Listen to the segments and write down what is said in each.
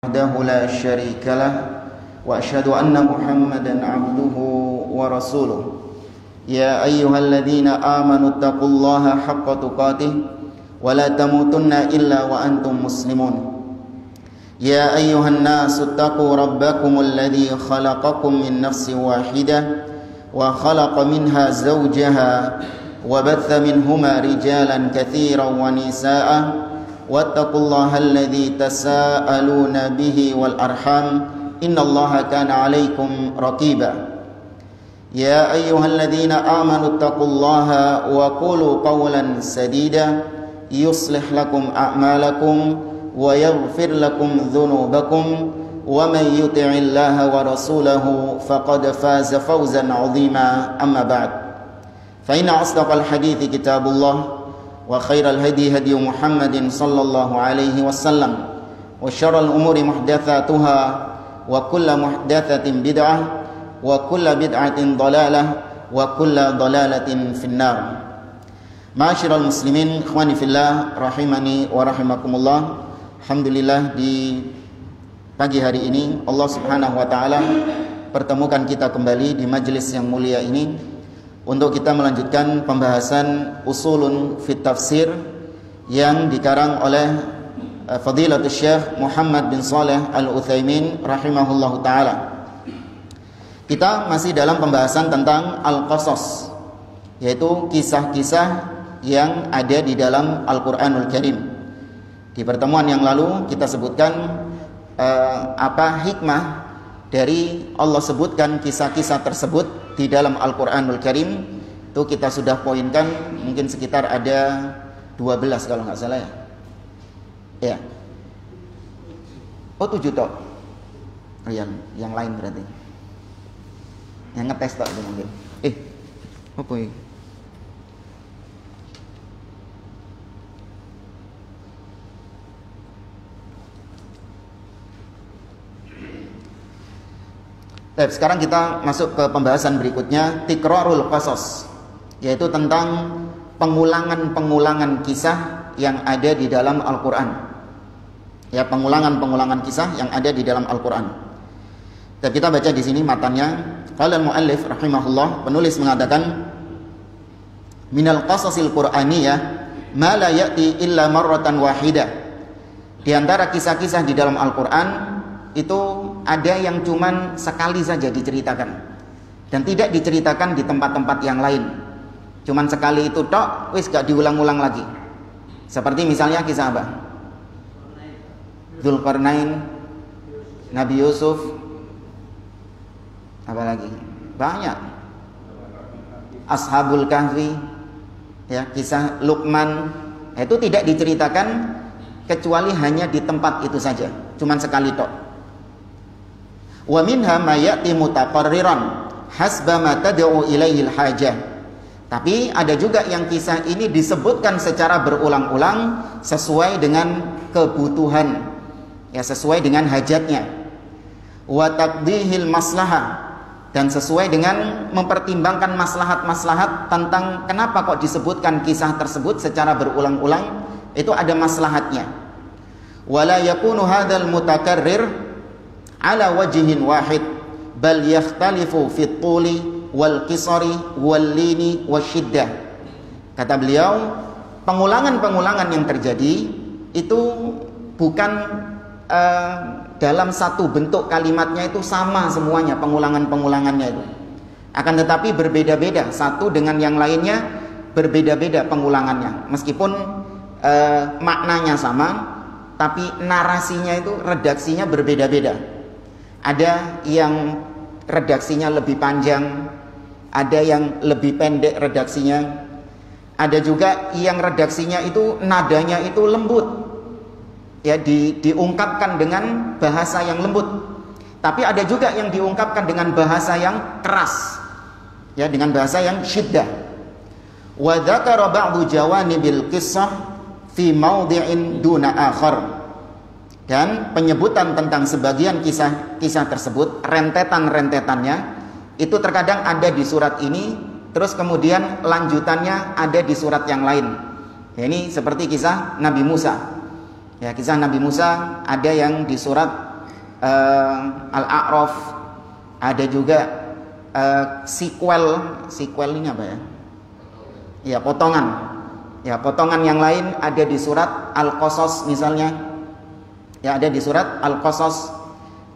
وحده لا شريك له وأشهد أن محمدا عبده ورسوله يا أيها الذين آمنوا اتقوا الله حق تقاته ولا تموتن إلا وأنتم مسلمون يا أيها الناس اتقوا ربكم الذي خلقكم من نفس واحدة وخلق منها زوجها وبث منهما رجالا كثيرا ونساء واتقوا الله الذي تساءلون به والأرحام إن الله كان عليكم رقيبا يا أيها الذين آمنوا اتقوا الله وقولوا قولا سديدا يصلح لكم أعمالكم ويغفر لكم ذنوبكم ومن يطع الله ورسوله فقد فاز فوزا عظيما أما بعد فإن أصدق الحديث كتاب الله وخير الهدي هدي محمد صلى الله عليه وسلم وشر الأمور محدثاتها وكل محدثة بدعة وكل بدعة ضلالة وكل ضلالة في النار. Ma'asyiral muslimin, ikhwani fillah, rahimani wa rahimakumullah. Alhamdulillah, di pagi hari ini Allah Subhanahu wa taala pertemukan kita kembali di majelis yang mulia ini untuk kita melanjutkan pembahasan usulun fit tafsir yang dikarang oleh Fadilatul Syekh Muhammad bin Shalih Al-Utsaimin rahimahullahu taala. Kita masih dalam pembahasan tentang al-qasas, yaitu kisah-kisah yang ada di dalam Al-Qur'anul Karim. Di pertemuan yang lalu kita sebutkan apa hikmah dari Allah sebutkan kisah-kisah tersebut di dalam Al-Qur'anul Karim. Itu kita sudah poinkan mungkin sekitar ada 12 kalau nggak salah ya. Ya. Oh 7 toh. Oh, yang lain berarti. Yang ngetes toh itu mungkin. Apa ini? Baik, sekarang kita masuk ke pembahasan berikutnya, tikrarul qasas, yaitu tentang pengulangan-pengulangan kisah yang ada di dalam Al-Qur'an. Ya, pengulangan-pengulangan kisah yang ada di dalam Al-Qur'an. Dan kita baca di sini matanya. Qala al-muallif rahimahullah, penulis mengatakan minal qasasil qur'aniyah ma la ya'ti illa marratan wahidah. Di antara kisah-kisah di dalam Al-Qur'an itu ada yang cuman sekali saja diceritakan dan tidak diceritakan di tempat-tempat yang lain. Cuman sekali itu tok, wis gak diulang-ulang lagi. Seperti misalnya kisah apa? Dzulqarnain, Nabi Yusuf, apa lagi? Banyak. Ashabul Kahfi, ya, kisah Luqman, itu tidak diceritakan kecuali hanya di tempat itu saja, cuman sekali tok. Wa minha ma ya'ti mutaqarriran hasba ma tad'u ilaihi al-hajah. Tapi ada juga yang kisah ini disebutkan secara berulang-ulang sesuai dengan kebutuhan, ya, sesuai dengan hajatnya. Wa taqdihil maslahah, dan sesuai dengan mempertimbangkan maslahat-maslahat tentang kenapa kok disebutkan kisah tersebut secara berulang-ulang, itu ada maslahatnya. Wala yakunu hadzal mutakarrir ala wajhin wahid bal yakhtalifu fit tuli wal qisari wal lini wasyiddah. Kata beliau, pengulangan-pengulangan yang terjadi itu bukan dalam satu bentuk kalimatnya itu sama semuanya, pengulangan-pengulangannya itu. Akan tetapi berbeda-beda, satu dengan yang lainnya berbeda-beda pengulangannya. Meskipun maknanya sama, tapi narasinya itu, redaksinya berbeda-beda. Ada yang redaksinya lebih panjang, ada yang lebih pendek redaksinya, ada juga yang redaksinya itu nadanya itu lembut, ya, diungkapkan dengan bahasa yang lembut. Tapi ada juga yang diungkapkan dengan bahasa yang keras, ya, dengan bahasa yang syiddah. Wa dzakara ba'du jawanibil qissah fi mawdi'in duna akhar. Dan penyebutan tentang sebagian kisah-kisah tersebut, rentetan-rentetannya itu terkadang ada di surat ini, terus kemudian lanjutannya ada di surat yang lain. Ya, ini seperti kisah Nabi Musa. Ya, kisah Nabi Musa ada yang di surat Al-A'raf, ada juga sequel ini apa ya? Ya, potongan yang lain ada di surat Al-Qasas misalnya. Ya, ada di surat Al-Qasas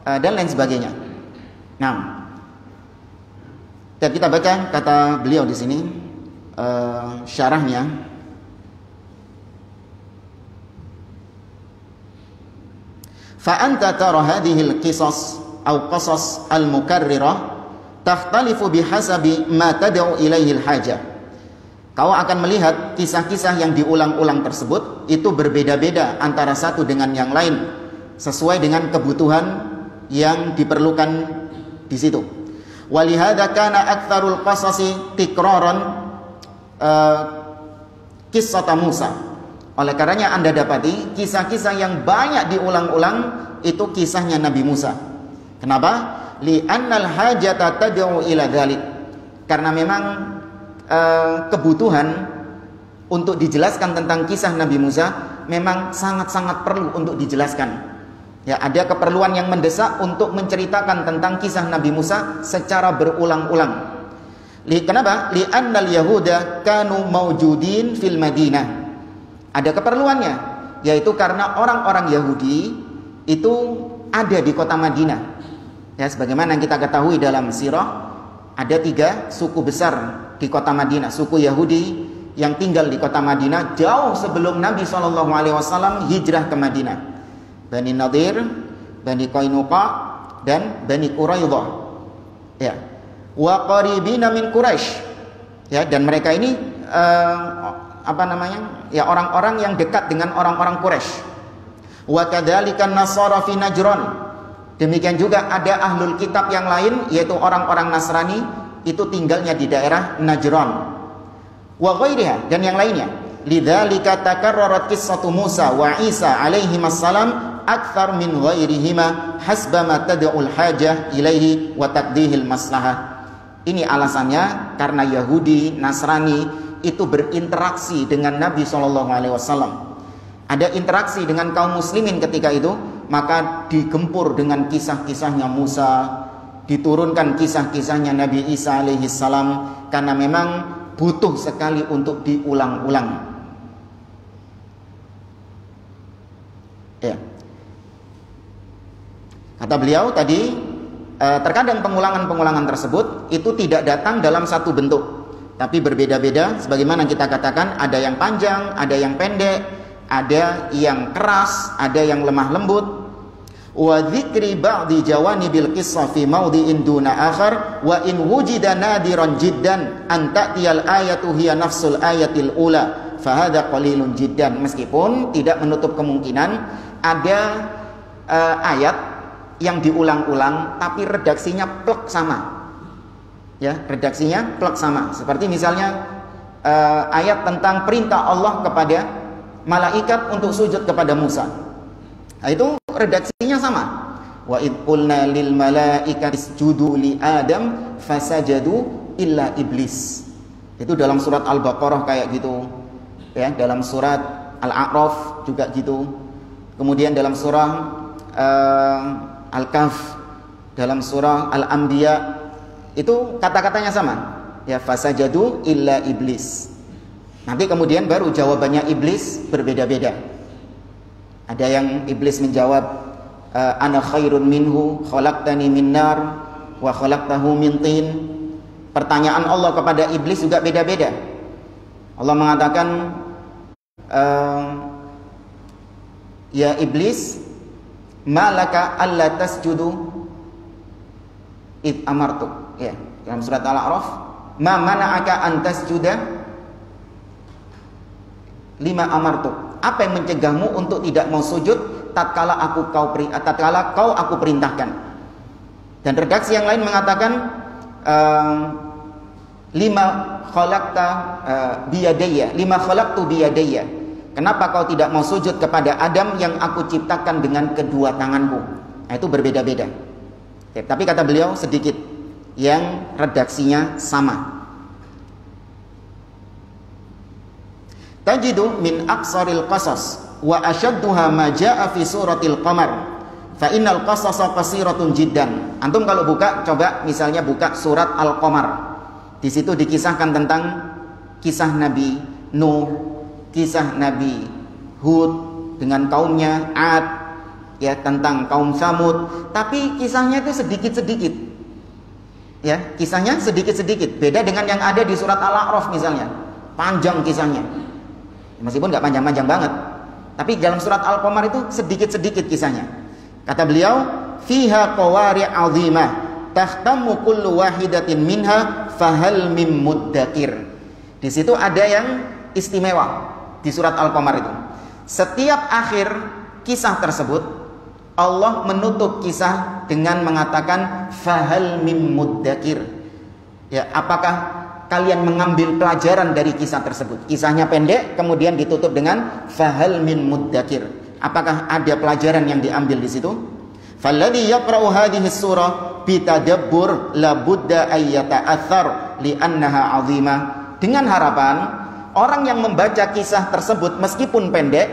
dan lain sebagainya. Nah, dan kita baca kata beliau di sini syarahnya. Fa anta tara hadhihi al-qisas aw qasas al-mukarrirah takhtalifu bihasabi ma tad'u ilaihi al-hajah. Kau akan melihat kisah-kisah yang diulang-ulang tersebut itu berbeda-beda antara satu dengan yang lain sesuai dengan kebutuhan yang diperlukan di situ. Walihada kana aktsarul qasasi tikraran kisah Musa. Oleh karenanya Anda dapati kisah-kisah yang banyak diulang-ulang itu kisahnya Nabi Musa. Kenapa? Li'annal hajata tad'u ila dzalik. Karena memang kebutuhan untuk dijelaskan tentang kisah Nabi Musa memang sangat-sangat perlu untuk dijelaskan. Ya, ada keperluan yang mendesak untuk menceritakan tentang kisah Nabi Musa secara berulang-ulang. Kenapa? Li'annal yahuda kanu mawjudin fil Madinah. Ada keperluannya, yaitu karena orang-orang Yahudi itu ada di kota Madinah. Ya, sebagaimana yang kita ketahui dalam sirah, ada 3 suku besar di kota Madinah. Suku Yahudi yang tinggal di kota Madinah jauh sebelum Nabi SAW hijrah ke Madinah. Bani Nadir, Bani Qainuqa, dan Bani Quraidah. Ya, wa qaribina min Quraisy. Ya, dan mereka ini ya orang-orang yang dekat dengan orang-orang Quraisy. Wa kadzalika Nasara fi Najran. Demikian juga ada ahlul kitab yang lain, yaitu orang-orang Nasrani itu tinggalnya di daerah Najran. Wa ghairiha, dan yang lainnya. Lidzalika takarrarat qissatu Musa wa Isa alaihi wassalam akthar min ghairihima hasba ma tad'ul hajah ilaihi wa taqdihil maslahah. Ini alasannya karena Yahudi, Nasrani itu berinteraksi dengan Nabi SAW. Ada interaksi dengan kaum muslimin ketika itu, maka digempur dengan kisah-kisahnya Musa, diturunkan kisah-kisahnya Nabi Isa alaihissalam, karena memang butuh sekali untuk diulang-ulang. Ya. Kata beliau tadi, terkadang pengulangan-pengulangan tersebut itu tidak datang dalam satu bentuk, tapi berbeda-beda. Sebagaimana kita katakan, ada yang panjang, ada yang pendek, ada yang keras, ada yang lemah lembut. Wa dzikri ba'di jawanibil qissah fi mawdi'in duna akhar wa in wujida nadiran jiddan an ta'tiyal ayatu hiya nafsul ayatil ula fa hadza qalilun jiddan. Meskipun tidak menutup kemungkinan ada ayat yang diulang-ulang tapi redaksinya plek sama. Ya, redaksinya plek sama. Seperti misalnya ayat tentang perintah Allah kepada malaikat untuk sujud kepada Musa. Nah, itu redaksinya sama. Wa id qulna lil malaikati isjudu li Adam fasajadu illa iblis. Itu dalam surat Al-Baqarah kayak gitu. Ya, dalam surat Al-A'raf juga gitu. Kemudian dalam surah Al-Kahf, dalam surah Al-Anbiya itu kata-katanya sama. Ya, fasajadu illa iblis. Nanti kemudian baru jawabannya iblis berbeda-beda. Ada yang iblis menjawab ana khairun minhu khalaqtani min nar wa khalaqtahu min tin. Pertanyaan Allah kepada iblis juga beda-beda. Allah mengatakan ya iblis, malaka alla tasjudu id amartu. Ya, dalam surat Al-A'raf, ma mana'aka an tasjuda lima amartu. Apa yang mencegahmu untuk tidak mau sujud tatkala kau aku perintahkan? Dan redaksi yang lain mengatakan lima khalaqtu biyadayya. Kenapa kau tidak mau sujud kepada Adam yang aku ciptakan dengan kedua tanganku? Nah, itu berbeda-beda. Oke, tapi kata beliau sedikit yang redaksinya sama. Tajidu min aqsaril qasas wa ashadduha ma jaa fi suratil qamar fa innal qasasa qasiratun jiddan. Antum kalau buka, coba misalnya buka surat Al-Qamar. Di situ dikisahkan tentang kisah Nabi Nuh, kisah Nabi Hud dengan kaumnya, Ad, ya, tentang kaum Samud. Tapi kisahnya itu sedikit-sedikit. Ya, kisahnya sedikit-sedikit. Beda dengan yang ada di surat Al-A'raf misalnya. Panjang kisahnya. Meskipun nggak panjang-panjang banget. Tapi dalam surat Al-Qamar itu sedikit-sedikit kisahnya. Kata beliau, fiha qawari' 'azimah tahtamu kullu wahidatin minha fahal mim muddakir. Di situ ada yang istimewa di surat Al-Qamar itu. Setiap akhir kisah tersebut Allah menutup kisah dengan mengatakan fahal mim muddakir. Ya, apakah kalian mengambil pelajaran dari kisah tersebut? Kisahnya pendek, kemudian ditutup dengan fahal min muddakir. Apakah ada pelajaran yang diambil di situ? Falladhi yaqra'u hadhihi surah bitadabbur la budda ayyata'athar li'annaha 'azimah. Dengan harapan orang yang membaca kisah tersebut meskipun pendek,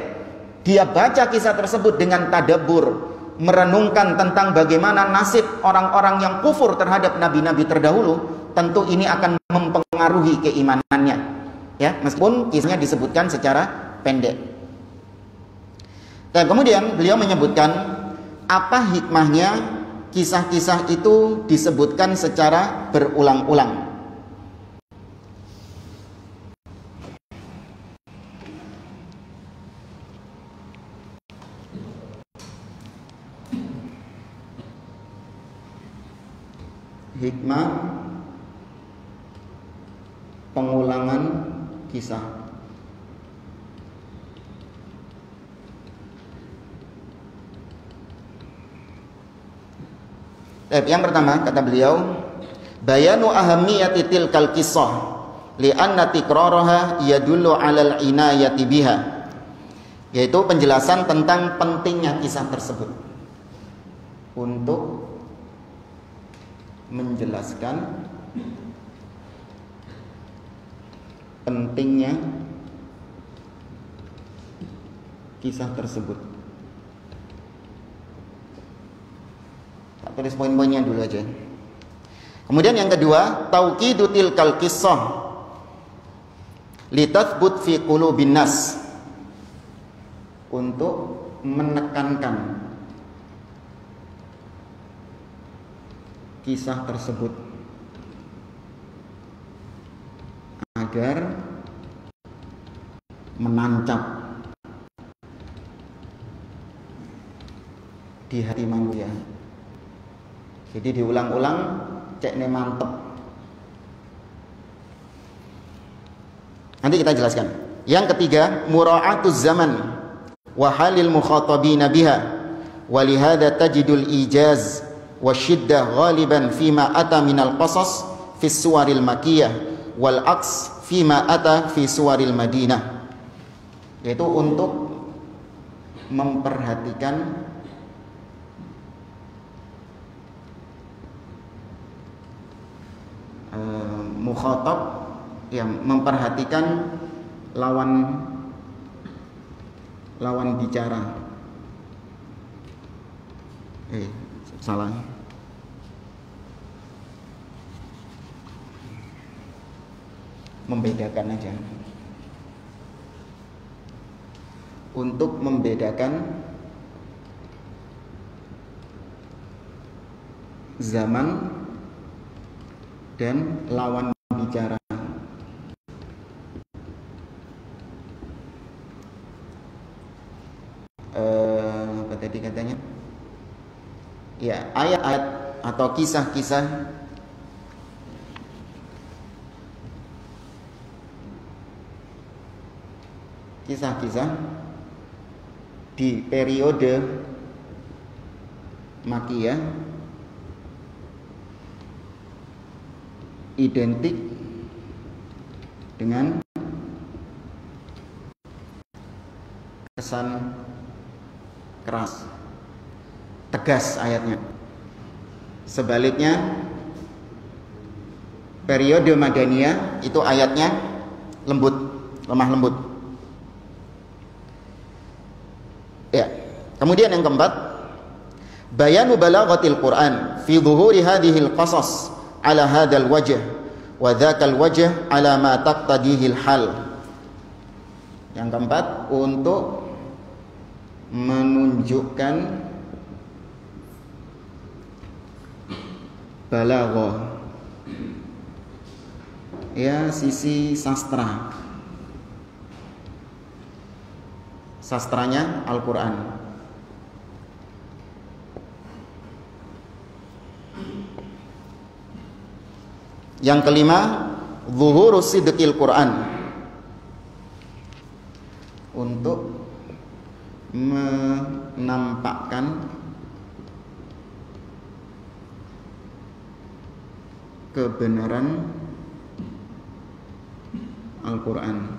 dia baca kisah tersebut dengan tadabbur, merenungkan tentang bagaimana nasib orang-orang yang kufur terhadap nabi-nabi terdahulu, tentu ini akan mempengaruhi keimanannya. Ya, meskipun kisahnya disebutkan secara pendek. Dan kemudian beliau menyebutkan apa hikmahnya kisah-kisah itu disebutkan secara berulang-ulang. Hikmah pengulangan kisah. Yang pertama kata beliau, bayanu ahammiyati tilkal qissah li'anna tikraraha yadullu 'alal inayati biha. Yaitu penjelasan tentang pentingnya kisah tersebut untuk menjelaskan pentingnya kisah tersebut. Tak tulis poin-poinnya dulu aja. Kemudian yang kedua, tauqidu tilkal qissah litathbut fi qulubin nas, untuk menekankan kisah tersebut agar menancap di hati manusia. Jadi diulang-ulang, cek ne mantep. Nanti kita jelaskan. Yang ketiga, mura'atuz zaman wa halil mukhatabina biha, wa lihada tajidul ijaz wa syiddah ghaliban fima ata minal qasas fi suwaril makiyah wal aks fima ata fi suwaril madinah. Yaitu untuk memperhatikan mukhatab, ya, memperhatikan lawan bicara. Salah. Membedakan aja. Untuk membedakan zaman dan lawan bicara. Apa tadi katanya? Ya, ayat-ayat atau kisah-kisah di periode Makiyah identik dengan kesan keras, tegas ayatnya. Sebaliknya periode Madaniyah itu ayatnya lembut, lemah lembut. Ya. Kemudian yang keempat, bayanu balaghatil Qur'an fi dhuhuri hadhil qasas ala hadzal wajh wa dzakal wajh ala ma taqtadihil hal. Yang keempat, untuk menunjukkan balaghah, ya, sisi sastranya Al-Qur'an. Yang kelima, zuhurus sidqil Qur'an, untuk menampakkan kebenaran Al-Qur'an.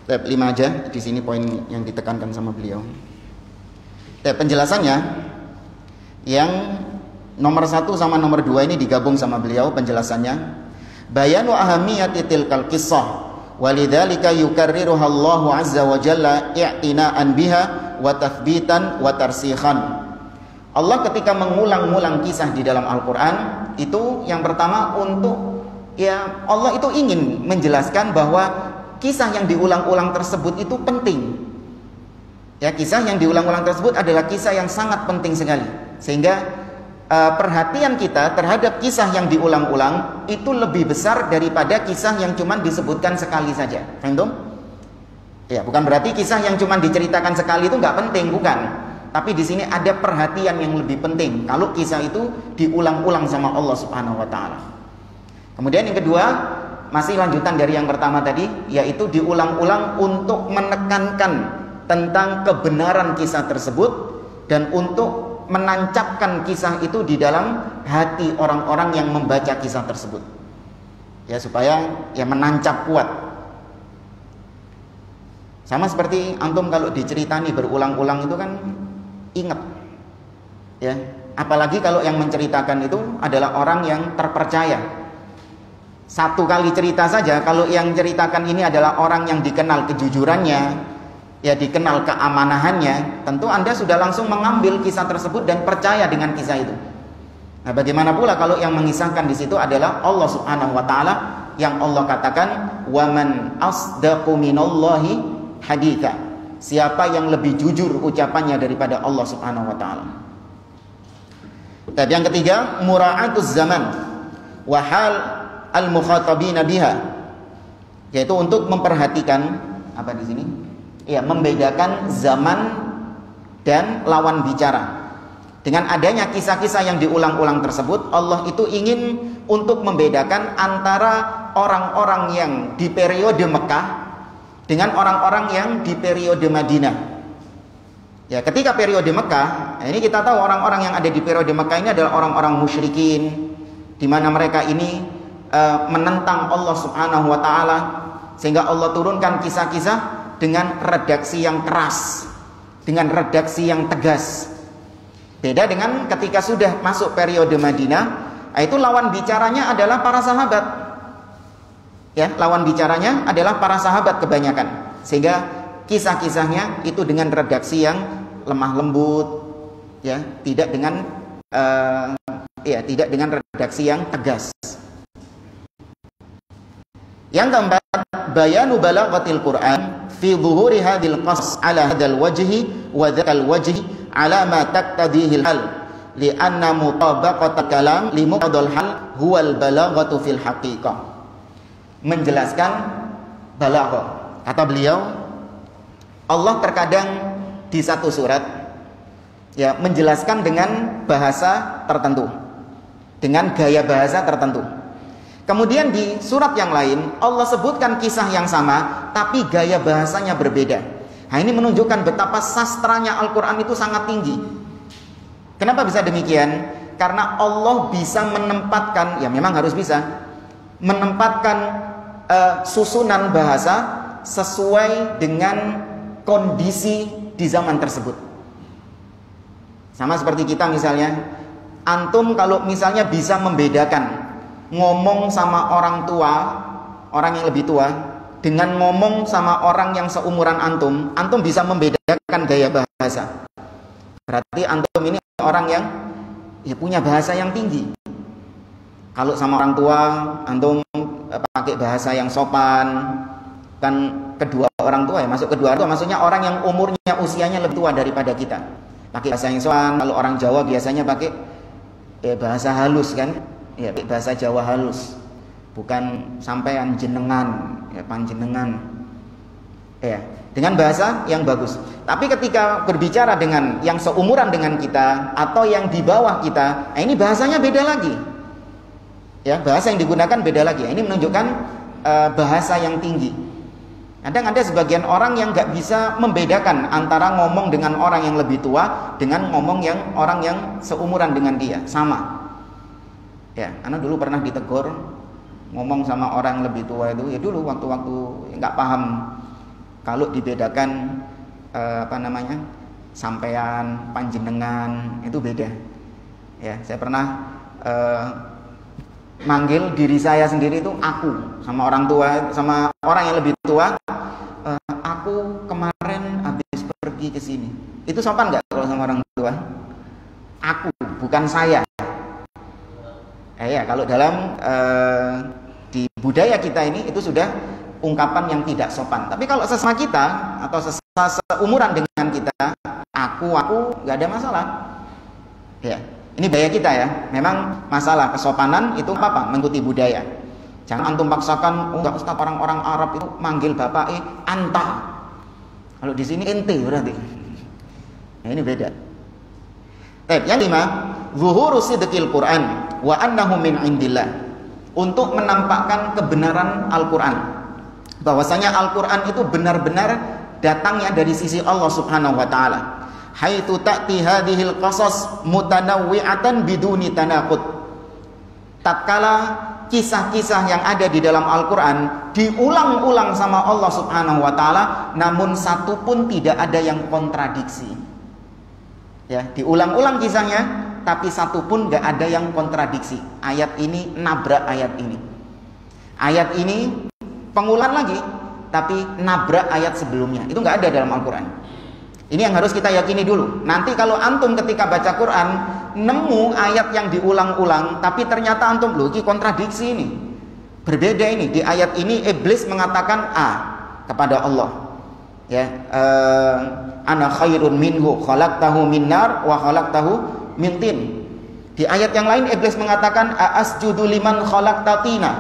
Tab 5 aja di sini poin yang ditekankan sama beliau. Tab penjelasannya yang nomor 1 sama nomor 2 ini digabung sama beliau penjelasannya. Bayanu ahamiyati tilkal qissah walidzalika yukarriruha Allahu azza wa jalla i'tina'an biha wa tathbitan wa tarsikhan. Allah ketika mengulang-ulang kisah di dalam Al-Qur'an itu yang pertama untuk, ya, Allah itu ingin menjelaskan bahwa kisah yang diulang-ulang tersebut itu penting. Ya, kisah yang diulang-ulang tersebut adalah kisah yang sangat penting sekali. Sehingga perhatian kita terhadap kisah yang diulang-ulang itu lebih besar daripada kisah yang cuma disebutkan sekali saja. Paham? Ya, bukan berarti kisah yang cuma diceritakan sekali itu nggak penting, bukan. Tapi di sini ada perhatian yang lebih penting kalau kisah itu diulang-ulang sama Allah Subhanahu wa taala. Kemudian yang kedua, masih lanjutan dari yang pertama tadi, yaitu diulang-ulang untuk menekankan tentang kebenaran kisah tersebut dan untuk menancapkan kisah itu di dalam hati orang-orang yang membaca kisah tersebut, ya, supaya ya menancap kuat. Sama seperti antum kalau diceritani berulang-ulang itu kan ingat, ya, apalagi kalau yang menceritakan itu adalah orang yang terpercaya. Satu kali cerita saja, kalau yang ceritakan ini adalah orang yang dikenal kejujurannya, ya, dikenal keamanahannya, tentu Anda sudah langsung mengambil kisah tersebut dan percaya dengan kisah itu. Nah, bagaimana pula kalau yang mengisahkan di situ adalah Allah Subhanahu wa taala, yang Allah katakan, "Wa man asdaqu minallahi haditsa." Siapa yang lebih jujur ucapannya daripada Allah Subhanahu wa taala. Dan yang ketiga, mura'atuz zaman wa hal al-mukhatabina biha, yaitu untuk memperhatikan apa di sini? Ya, membedakan zaman dan lawan bicara. Dengan adanya kisah-kisah yang diulang-ulang tersebut, Allah itu ingin untuk membedakan antara orang-orang yang di periode Mekah dengan orang-orang yang di periode Madinah. Ya, ketika periode Mekah, ini kita tahu orang-orang yang ada di periode Mekah ini adalah orang-orang musyrikin, di mana mereka ini menentang Allah Subhanahu wa taala, sehingga Allah turunkan kisah-kisah dengan redaksi yang keras, dengan redaksi yang tegas. Beda dengan ketika sudah masuk periode Madinah, itu lawan bicaranya adalah para sahabat. Ya, lawan bicaranya adalah para sahabat kebanyakan. Sehingga kisah-kisahnya itu dengan redaksi yang lemah lembut, ya, tidak dengan tidak dengan redaksi yang tegas. Yang keempat, bayanu balaghatil Qur'an fi dhuhuri hadhil qas ala hadzal wajhi wa dzakal wajhi ala ma taqtadihi al li'anna mutabaqatal kalam li muqtadal hal huwal balaghatu fil haqiqah. Menjelaskan balaghah, kata beliau, Allah terkadang di satu surat, ya, menjelaskan dengan bahasa tertentu, dengan gaya bahasa tertentu. Kemudian di surat yang lain Allah sebutkan kisah yang sama tapi gaya bahasanya berbeda. Nah, ini menunjukkan betapa sastranya Al-Quran itu sangat tinggi. Kenapa bisa demikian? Karena Allah bisa menempatkan, ya memang harus bisa menempatkan susunan bahasa sesuai dengan kondisi di zaman tersebut. Sama seperti kita misalnya, antum kalau misalnya bisa membedakan ngomong sama orang tua, orang yang lebih tua, dengan ngomong sama orang yang seumuran antum, antum bisa membedakan gaya bahasa. Berarti antum ini orang yang ya punya bahasa yang tinggi. Kalau sama orang tua antum pakai bahasa yang sopan, kan kedua orang tua ya, masuk kedua orang tua maksudnya orang yang umurnya usianya lebih tua daripada kita. Pakai bahasa yang sopan. Kalau orang Jawa biasanya pakai bahasa halus kan? Ya, bahasa Jawa halus. Bukan sampean jenengan, ya panjenengan. Ya, dengan bahasa yang bagus. Tapi ketika berbicara dengan yang seumuran dengan kita atau yang di bawah kita, ini bahasanya beda lagi. Ya, bahasa yang digunakan beda lagi. Ini menunjukkan bahasa yang tinggi. Kadang ada sebagian orang yang nggak bisa membedakan antara ngomong dengan orang yang lebih tua dengan ngomong orang yang seumuran dengan dia, sama. Ya, karena dulu pernah ditegur ngomong sama orang yang lebih tua itu, ya dulu waktu-waktu nggak paham kalau dibedakan sampean, panjenengan itu beda. Ya, saya pernah manggil diri saya sendiri itu aku sama orang tua, sama orang yang lebih tua. Aku kemarin habis pergi ke sini. Itu sopan nggak kalau sama orang tua? Aku, bukan saya. Ya, kalau dalam di budaya kita ini itu sudah ungkapan yang tidak sopan. Tapi kalau sesama kita atau seumuran dengan kita, aku nggak ada masalah. Ya, ini budaya kita ya. Memang masalah kesopanan itu apa? Mengikuti budaya. Jangan antum paksakan, enggak Ustaz, orang-orang Arab itu manggil bapak anta. Kalau di sini ente berarti. Nah, ini beda. Yang 5, zuhuru sidqil Qur'an wa annahu min indillah. Untuk menampakkan kebenaran Al-Qur'an. Bahwasanya Al-Qur'an itu benar-benar datangnya dari sisi Allah Subhanahu wa taala. Haitsu ta'ti hadhil qasas mutanawwi'atan biduni tanaqud. Tatkala kisah-kisah yang ada di dalam Al-Quran diulang-ulang sama Allah Subhanahu wa ta'ala, namun satu pun tidak ada yang kontradiksi. Ya, diulang-ulang kisahnya, tapi satu pun gak ada yang kontradiksi. Ayat ini nabrak ayat ini. Ayat ini pengulangan lagi, tapi nabrak ayat sebelumnya. Itu gak ada dalam Al-Quran. Ini yang harus kita yakini dulu. Nanti kalau antum ketika baca Quran nemu ayat yang diulang-ulang, tapi ternyata antum loh, ini kontradiksi ini. Berbeda ini. Di ayat ini iblis mengatakan A kepada Allah. Ya, ana khairun minhu khalaqtahu min nar wa khalaqtahu min tin. Di ayat yang lain iblis mengatakan asjudu liman khalaqtatina.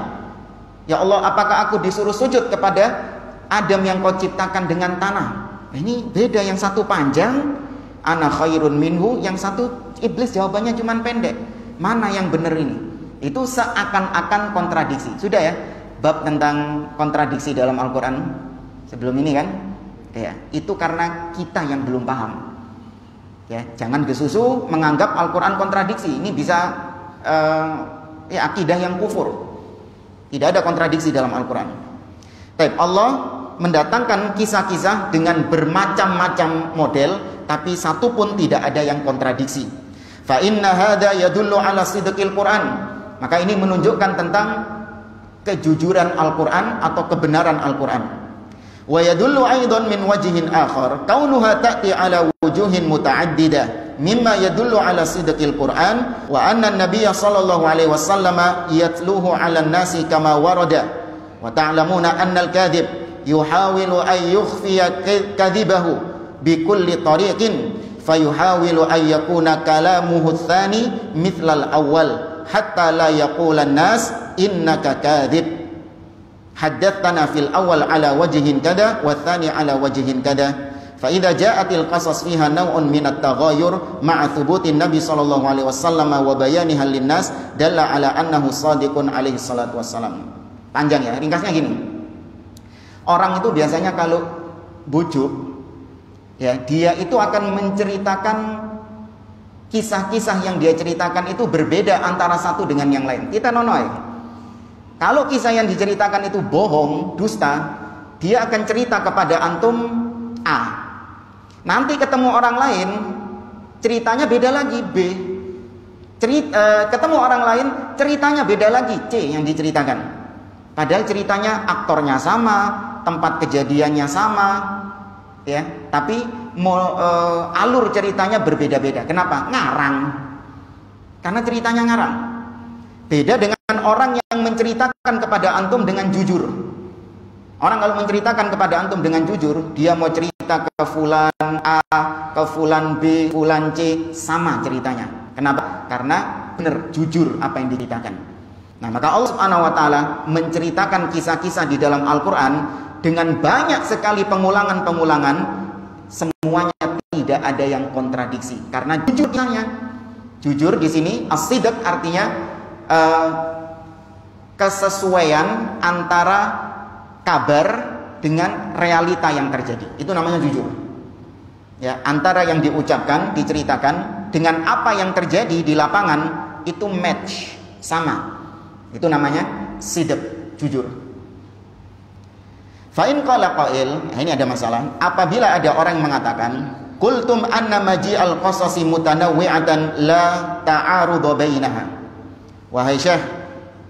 Ya Allah, apakah aku disuruh sujud kepada Adam yang kau ciptakan dengan tanah? Ini beda, yang satu panjang ana khairun minhu, yang satu iblis jawabannya cuma pendek. Mana yang benar ini? Itu seakan-akan kontradiksi. Sudah ya, bab tentang kontradiksi dalam Al-Quran sebelum ini kan? Ya, itu karena kita yang belum paham. Ya, jangan gesusu menganggap Al-Quran kontradiksi. Ini bisa akidah yang kufur. Tidak ada kontradiksi dalam Al-Quran. Allah mendatangkan kisah-kisah dengan bermacam-macam model, tapi satu pun tidak ada yang kontradiksi. Fa inna hadza yadullu ala sidqil Quran. Maka ini menunjukkan tentang kejujuran Al-Quran atau kebenaran Al-Quran. Wa yadullu aidan min wajhin akhar kaunuha ta'ti ala wujuhin muta'addidah mimma yadullu ala sidqil Quran wa anna an-nabiy sallallahu alaihi wasallam yatluhu ala an-nasi kama warada wa ta'lamuna anna al-kadhib yuhawilu an yukhfiya kadhibahu bikulli tariqin fayuhawilu an yakuna kalamuhu tsani mithlal awwal hatta la yaqula an-nas innaka kadhib haddatsana fil awwal ala wajhin kada wa tsani ala wajhin kada fa idza ja'atil qasas fiha naw'un min at-taghayyur ma'a thubutin nabi sallallahu alaihi wasallam wa bayaniha lin-nas dalla ala annahu shadiqun alaihi salatu wassalam. Panjang ya, ringkasnya gini. Orang itu biasanya kalau bujuk, ya dia itu akan menceritakan kisah-kisah yang dia ceritakan itu berbeda antara satu dengan yang lain. Kita nonoy. Kalau kisah yang diceritakan itu bohong, dusta, dia akan cerita kepada antum A. Nanti ketemu orang lain, ceritanya beda lagi B. Ketemu orang lain, ceritanya beda lagi C yang diceritakan. Padahal ceritanya aktornya sama, tempat kejadiannya sama, ya. Tapi alur ceritanya berbeda-beda. Kenapa? Ngarang. Karena ceritanya ngarang. Beda dengan orang yang menceritakan kepada antum dengan jujur. Orang kalau menceritakan kepada antum dengan jujur, dia mau cerita ke fulan A, ke fulan B, fulan C, sama ceritanya. Kenapa? Karena benar, jujur apa yang diceritakan. Nah, maka Allah Subhanahu wa taala menceritakan kisah-kisah di dalam Al-Qur'an dengan banyak sekali pengulangan-pengulangan, semuanya tidak ada yang kontradiksi karena jujur kisahnya. Jujur di sini as-sidq artinya kesesuaian antara kabar dengan realita yang terjadi. Itu namanya jujur. Ya, antara yang diucapkan, diceritakan dengan apa yang terjadi di lapangan itu match, sama. Itu namanya sidq, jujur. Fa in qala qail, ini ada masalah. Apabila ada orang yang mengatakan, qultum anna maji'al qasasi mutanawwi'atan la ta'arudu bainaha. Wahai Syekh,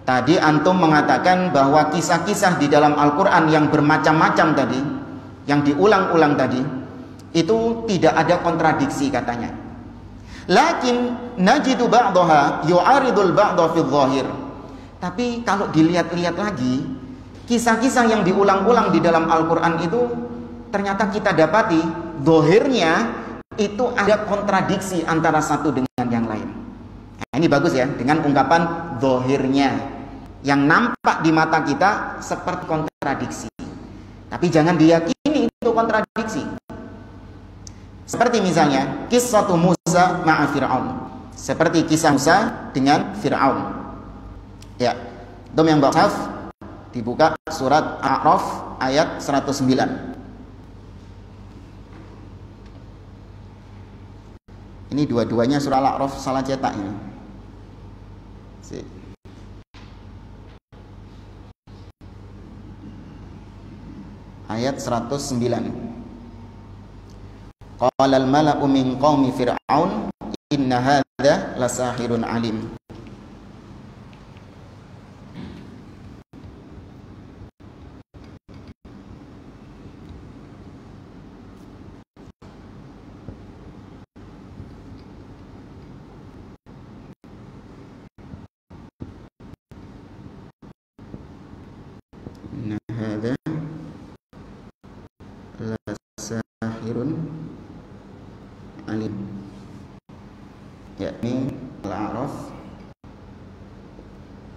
tadi antum mengatakan bahwa kisah-kisah di dalam Al-Qur'an yang bermacam-macam tadi, yang diulang-ulang tadi, itu tidak ada kontradiksi katanya. Lakin najidu ba'daha yu'aridul ba'da fi dhahir. Tapi kalau dilihat-lihat lagi, kisah-kisah yang diulang-ulang di dalam Al-Quran itu ternyata kita dapati zahirnya itu ada kontradiksi antara satu dengan yang lain. Nah, ini bagus ya, dengan ungkapan zahirnya. Yang nampak di mata kita seperti kontradiksi. Tapi jangan diyakini itu kontradiksi. Seperti misalnya kisah Musa ma'a Fir'aun. Seperti kisah Musa dengan Fir'aun. Ya, dom yang bawa mushaf dibuka surat A'raf ayat 109. Ini dua-duanya surah Al-A'raf salah cetak ini. Ayat 109. Qala al-mala'u min qaumi Fir'aun inna hadza lasahirun alim. Lasahirun alim. Ya, ini Al-A'raf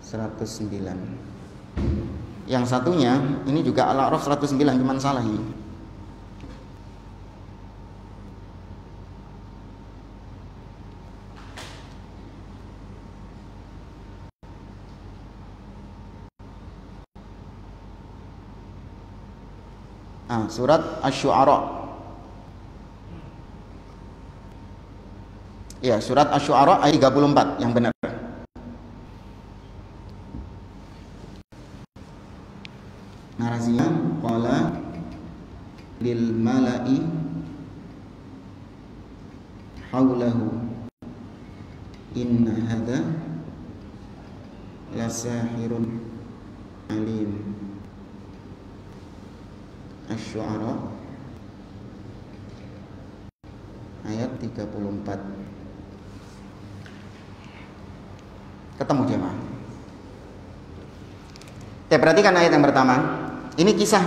109. Yang satunya ini juga Al-A'raf 109, cuman salah ini. Surat Asy-Syu'ara. Ya, surat Asy-Syu'ara ayat 34 yang benar. Narasinya qala lil mala'i haulahu inna hadza lasahirun alim. Asy-Syu'ara ayat 34. Ketemu jemaah. Kita perhatikan ayat yang pertama. Ini kisah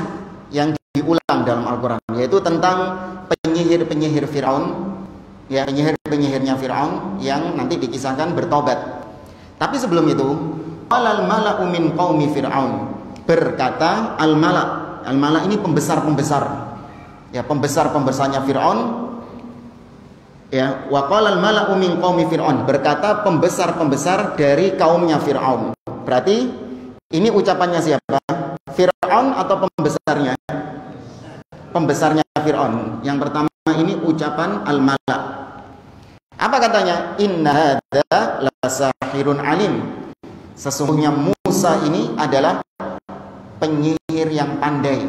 yang diulang dalam Al-Quran, yaitu tentang penyihir-penyihir Fir'aun, ya, penyihir-penyihirnya Fir'aun yang nanti dikisahkan bertobat. Tapi sebelum itu, qalal mala'u min qaumi Fir'aun, berkata al-mala'. Al-mala' ini pembesar-pembesar. Ya, pembesar-pembesarnya Fir'aun. Ya, wa qala al-mala'u min qaumi Fir'aun, berkata pembesar-pembesar dari kaumnya Fir'aun. Berarti ini ucapannya siapa? Fir'aun atau pembesarnya? Pembesarnya Fir'aun. Yang pertama ini ucapan al-mala'. Apa katanya? Inna hadza lasahirun alim. Sesungguhnya Musa ini adalah penyihir yang pandai.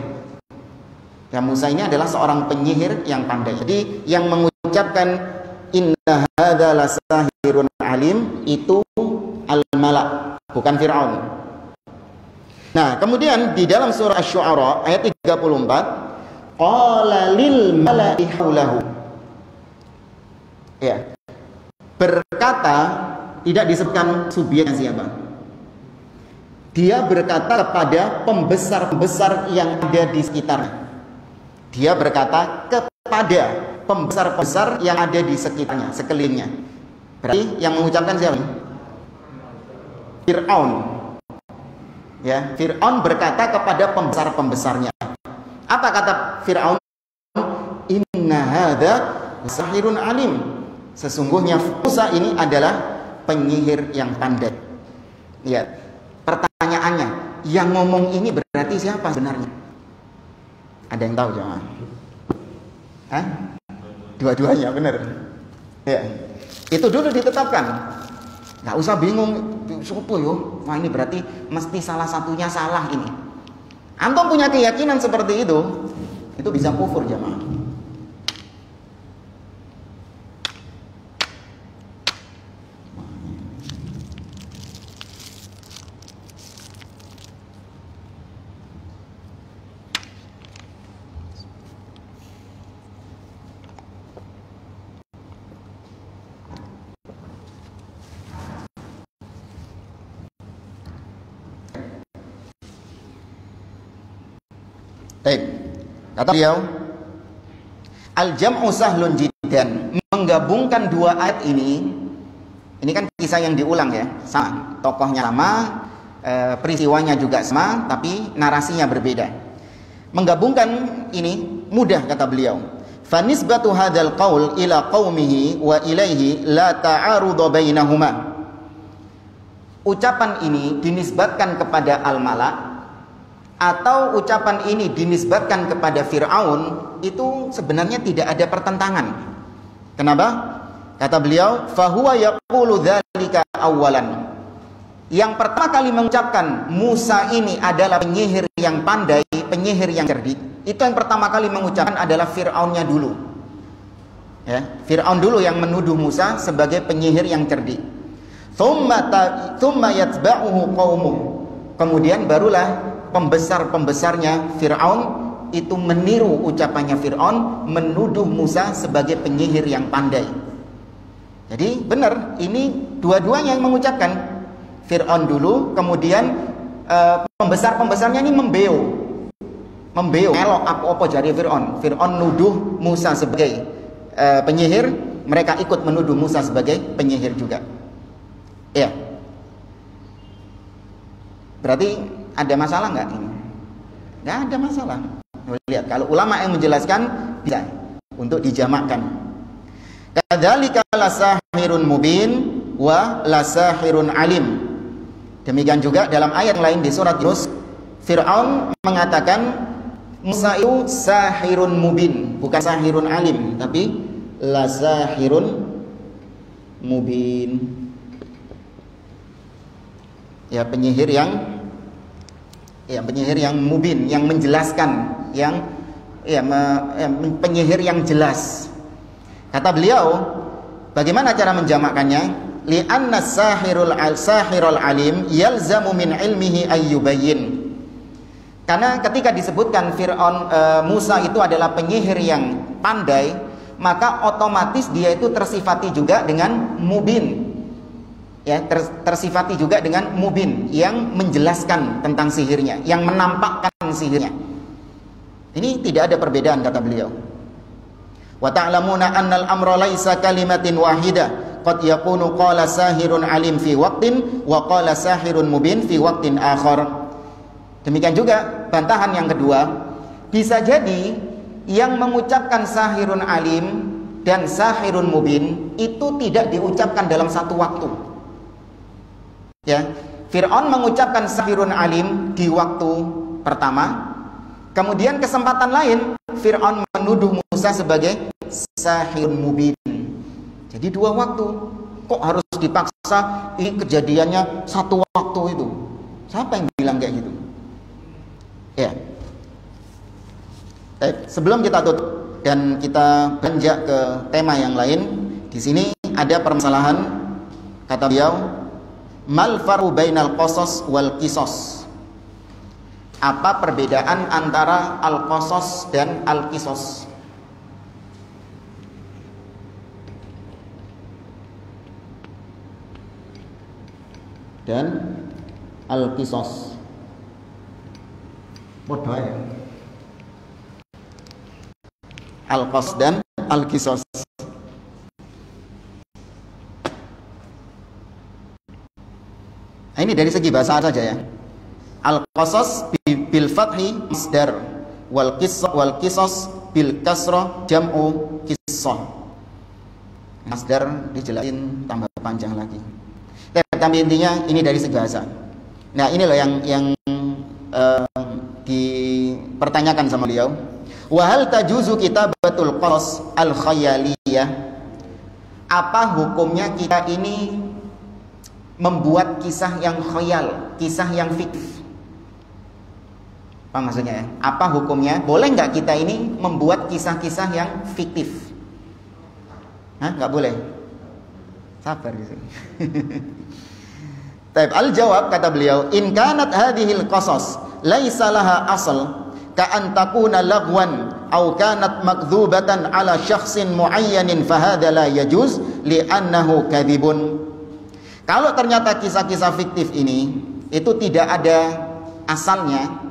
Ya, Musa ini adalah seorang penyihir yang pandai. Jadi yang mengucapkan inna hadza lasahirun alim itu al-mala', bukan Fir'aun. Nah, kemudian di dalam surah Asy-Syu'ara ayat 34, qala lil mala'i haulahu. Ya. Berkata, tidak disebutkan subjeknya siapa. Dia berkata kepada pembesar-pembesar yang ada di sekitarnya. Dia berkata kepada pembesar-pembesar yang ada di sekitarnya, sekelilingnya. Berarti yang mengucapkan siapa? Fir'aun. Ya, Fir'aun berkata kepada pembesar-pembesarnya. Apa kata Fir'aun? Inna hadza sahirun alim. Sesungguhnya Musa ini adalah penyihir yang pandai. Ya, pertanyaannya, yang ngomong ini berarti siapa sebenarnya? Ada yang tahu jemaah? Hah? Dua-duanya, benar. Ya, itu dulu ditetapkan. Nggak usah bingung, sopo yo. Wah, ini berarti mesti salah satunya salah ini. Antum punya keyakinan seperti itu bisa kufur jemaah. Baik, kata beliau, al-jam'u sahlun jiddan. Menggabungkan dua ayat ini kan kisah yang diulang ya, sama, tokohnya sama, peristiwanya juga sama, tapi narasinya berbeda. Menggabungkan ini mudah, kata beliau. Fanisbatu hadzal qaul ila qaumihi wa ilaihi la ta'arudha bainahuma. Ucapan ini dinisbatkan kepada al-mala' atau ucapan ini dinisbatkan kepada Fir'aun, itu sebenarnya tidak ada pertentangan. Kenapa? Kata beliau, fahuwa yaqulu dzalika awwalan. Yang pertama kali mengucapkan Musa ini adalah penyihir yang pandai, penyihir yang cerdik, itu yang pertama kali mengucapkan adalah Fir'aunnya dulu. Ya, Fir'aun dulu yang menuduh Musa sebagai penyihir yang cerdik. Tsumma yatba'uhu qaumuh. Kemudian barulah pembesar-pembesarnya Fir'aun itu meniru ucapannya Fir'aun, menuduh Musa sebagai penyihir yang pandai. Jadi benar, ini dua-duanya yang mengucapkan. Fir'aun dulu, kemudian pembesar-pembesarnya ini membeo, elok apa jari Fir'aun. Fir'aun nuduh Musa sebagai penyihir, mereka ikut menuduh Musa sebagai penyihir juga. Ya, berarti ada masalah nggak ini? Nggak ada masalah. Lihat, kalau ulama yang menjelaskan bisa untuk dijamakkan. Kadzalika lasahirun mubin wa lasahirun alim. Demikian juga dalam ayat lain di surat Yunus, Fir'aun mengatakan Musa itu sahirun mubin, bukan sahirun alim, tapi lasahirun mubin. Ya, penyihir yang mubin, yang menjelaskan, penyihir yang jelas. Kata beliau, bagaimana cara menjamakkannya? Li'anna sahirul alim yalzamu min ilmihi ayyubayyin. Karena ketika disebutkan Musa itu adalah penyihir yang pandai, maka otomatis dia itu tersifati juga dengan mubin. Ya, tersifati juga dengan mubin, yang menjelaskan tentang sihirnya, yang menampakkan sihirnya. Ini tidak ada perbedaan, kata beliau. Wa ta'lamuna annal amra laisa kalimatin wahidah, qad yakunu qala sahirun alim fi waqtin wa qala sahirun mubin fi waqtin akhar. Demikian juga bantahan yang kedua, bisa jadi yang mengucapkan sahirun alim dan sahirun mubin itu tidak diucapkan dalam satu waktu. Ya, Fir'aun mengucapkan sahirun alim di waktu pertama, kemudian kesempatan lain Fir'aun menuduh Musa sebagai sahirun mubin. Jadi dua waktu. Kok harus dipaksa ini kejadiannya satu waktu itu? Siapa yang bilang kayak gitu? Ya. Sebelum kita tutup dan kita beranjak ke tema yang lain, di sini ada permasalahan, kata beliau, mal faru bainal qasas wal qisas. Apa perbedaan antara al-qasas dan al-qisas? Dan al-qisas. Bodoh ya. Al-qasas dan al-qisas. Nah, ini dari segi bahasa saja ya. Al-qasas bil fathi masdar wal qisas bil kasrah jam'u qissah. Masdar dijelasin tambah panjang lagi. Tapi intinya ini dari segi bahasa. Nah, ini loh yang dipertanyakan sama beliau. Wa hal tajuzu kitabatul qasas al khayaliyah? Apa hukumnya kita ini membuat kisah yang khayal, kisah yang fiktif? Apa maksudnya ya? Apa hukumnya? Boleh nggak kita ini membuat kisah-kisah yang fiktif? Hah? Nggak boleh? Sabar di sini. Taib al-jawab, kata beliau, in kanat hadhil qasas laisa laha asal ka an takuna lagwan aw kanat makdzubatan ala syakhsin muayyanin fa hadha la yajuz li annahu kadzibun. Kalau ternyata kisah-kisah fiktif ini itu tidak ada asalnya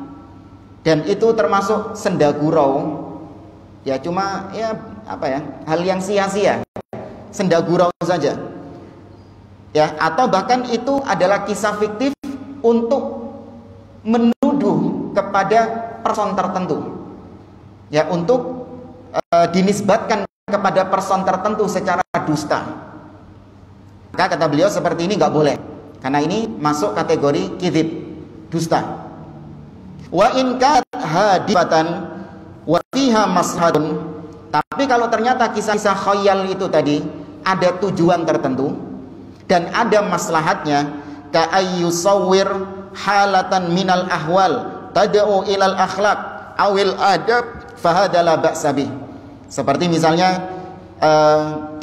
dan itu termasuk senda gurau, ya cuma ya apa ya, hal yang sia-sia, senda gurau saja. Ya, atau bahkan itu adalah kisah fiktif untuk menuduh kepada person tertentu. Ya, untuk dinisbatkan kepada person tertentu secara dusta. Maka kata beliau seperti ini nggak boleh, karena ini masuk kategori kizib, dusta. Wa in kanat hadifatan wa fiha mashadun. Tapi kalau ternyata kisah-kisah khayal itu tadi ada tujuan tertentu dan ada maslahatnya, ka ayyusawwir halatan minal ahwal tad'u ilal akhlaq awil adab fahada la ba'sa bih. Seperti misalnya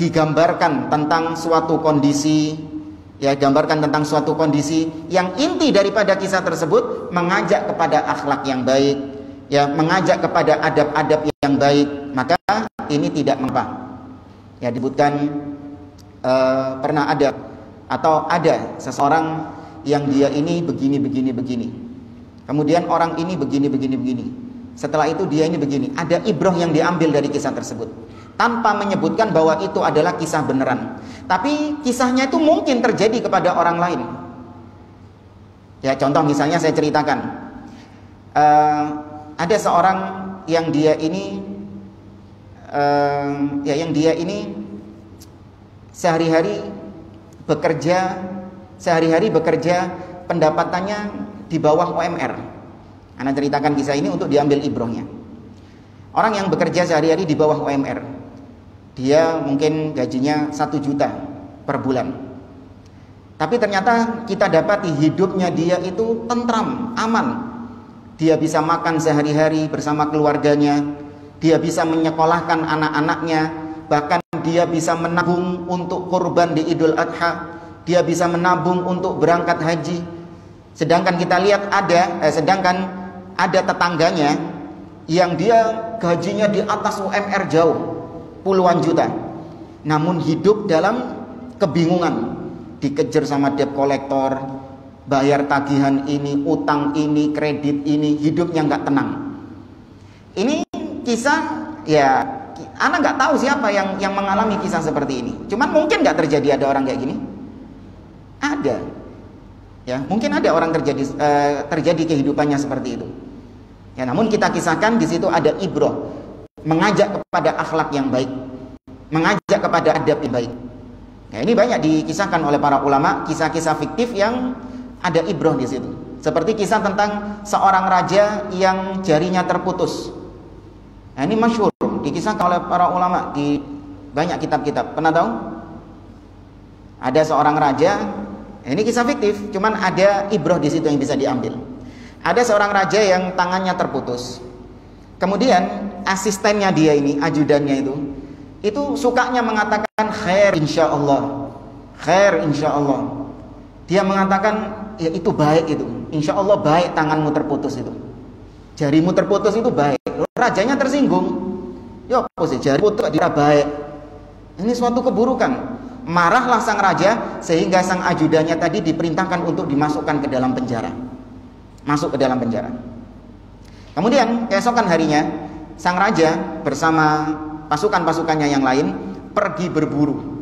digambarkan tentang suatu kondisi, ya, gambarkan tentang suatu kondisi yang inti daripada kisah tersebut mengajak kepada akhlak yang baik, ya, mengajak kepada adab-adab yang baik, maka ini tidak mengapa. Ya, disebutkan pernah ada atau ada seseorang yang dia ini begini. Kemudian orang ini begini. Setelah itu dia ini begini. Ada ibrah yang diambil dari kisah tersebut, tanpa menyebutkan bahwa itu adalah kisah beneran. Tapi kisahnya itu mungkin terjadi kepada orang lain. Ya, contoh misalnya saya ceritakan. Ada seorang yang dia ini sehari-hari bekerja pendapatannya di bawah UMR. Ana ceritakan kisah ini untuk diambil ibrahnya. Orang yang bekerja sehari-hari di bawah UMR, dia mungkin gajinya 1 juta per bulan. Tapi ternyata kita dapati hidupnya dia itu tentram, aman. Dia bisa makan sehari-hari bersama keluarganya, dia bisa menyekolahkan anak-anaknya, bahkan dia bisa menabung untuk kurban di Idul Adha, dia bisa menabung untuk berangkat haji. Sedangkan kita lihat ada tetangganya yang dia gajinya di atas UMR jauh, puluhan juta, namun hidup dalam kebingungan, dikejar sama debt collector, bayar tagihan ini, utang ini, kredit ini, hidupnya nggak tenang. Ini kisah, ya, Ana nggak tahu siapa yang mengalami kisah seperti ini. Cuman mungkin nggak terjadi ada orang kayak gini. Ada, ya, mungkin ada orang terjadi kehidupannya seperti itu. Ya, namun kita kisahkan di situ ada ibrah, mengajak kepada akhlak yang baik, mengajak kepada adab yang baik. Ya, ini banyak dikisahkan oleh para ulama, kisah-kisah fiktif yang ada ibrah di situ. Seperti kisah tentang seorang raja yang jarinya terputus. Nah, ini masyhur, dikisahkan oleh para ulama di banyak kitab-kitab. Pernah tahu? Ada seorang raja, ini kisah fiktif, cuman ada ibrah di situ yang bisa diambil. Ada seorang raja yang tangannya terputus. Kemudian asistennya dia ini, ajudannya itu sukanya mengatakan khair insyaallah. Khair insyaallah. Dia mengatakan, ya itu baik itu. Insyaallah baik tanganmu terputus itu. jarimu terputus itu baik. Rajanya tersinggung. Ya apa sih jari putus tidak baik. Ini suatu keburukan. Marahlah sang raja sehingga sang ajudannya tadi diperintahkan untuk dimasukkan ke dalam penjara. Masuk ke dalam penjara. Kemudian keesokan harinya sang raja bersama pasukan-pasukannya yang lain pergi berburu.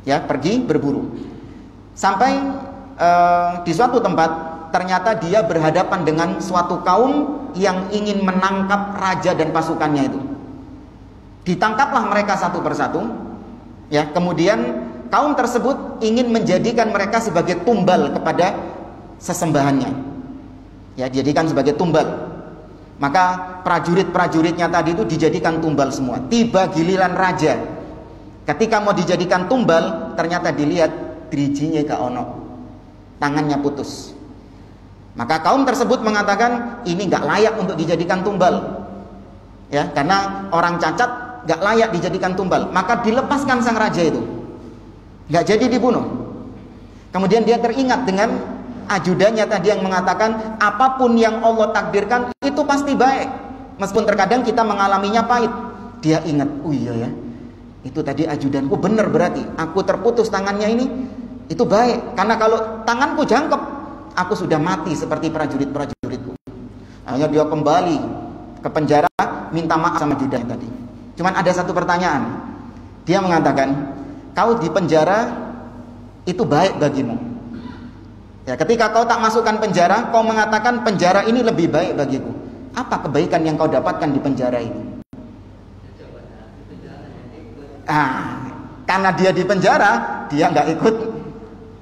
Ya, pergi berburu. Sampai di suatu tempat ternyata dia berhadapan dengan suatu kaum yang ingin menangkap raja dan pasukannya itu. Ditangkaplah mereka satu persatu. Ya, kemudian kaum tersebut ingin menjadikan mereka sebagai tumbal kepada sesembahannya. Ya, dijadikan sebagai tumbal. Maka prajurit-prajuritnya tadi itu dijadikan tumbal semua. Tiba giliran raja. Ketika mau dijadikan tumbal, ternyata dilihat drijinya gak ono. Tangannya putus. Maka kaum tersebut mengatakan ini gak layak untuk dijadikan tumbal. Ya, karena orang cacat gak layak dijadikan tumbal. Maka dilepaskan sang raja itu. Gak jadi dibunuh. Kemudian dia teringat dengan ajudannya tadi yang mengatakan apapun yang Allah takdirkan itu pasti baik. Meskipun terkadang kita mengalaminya pahit. Dia ingat, oh iya ya, itu tadi ajudanku benar, berarti aku terputus tangannya ini itu baik. Karena kalau tanganku jangkep, aku sudah mati seperti prajurit-prajuritku. Akhirnya dia kembali ke penjara minta maaf sama ajudannya tadi. Cuman ada satu pertanyaan. Dia mengatakan, kau di penjara itu baik bagimu. Ya, ketika kau tak masukkan penjara, kau mengatakan penjara ini lebih baik bagiku. Apa kebaikan yang kau dapatkan di penjara ini? Karena dia di penjara, dia nggak ikut.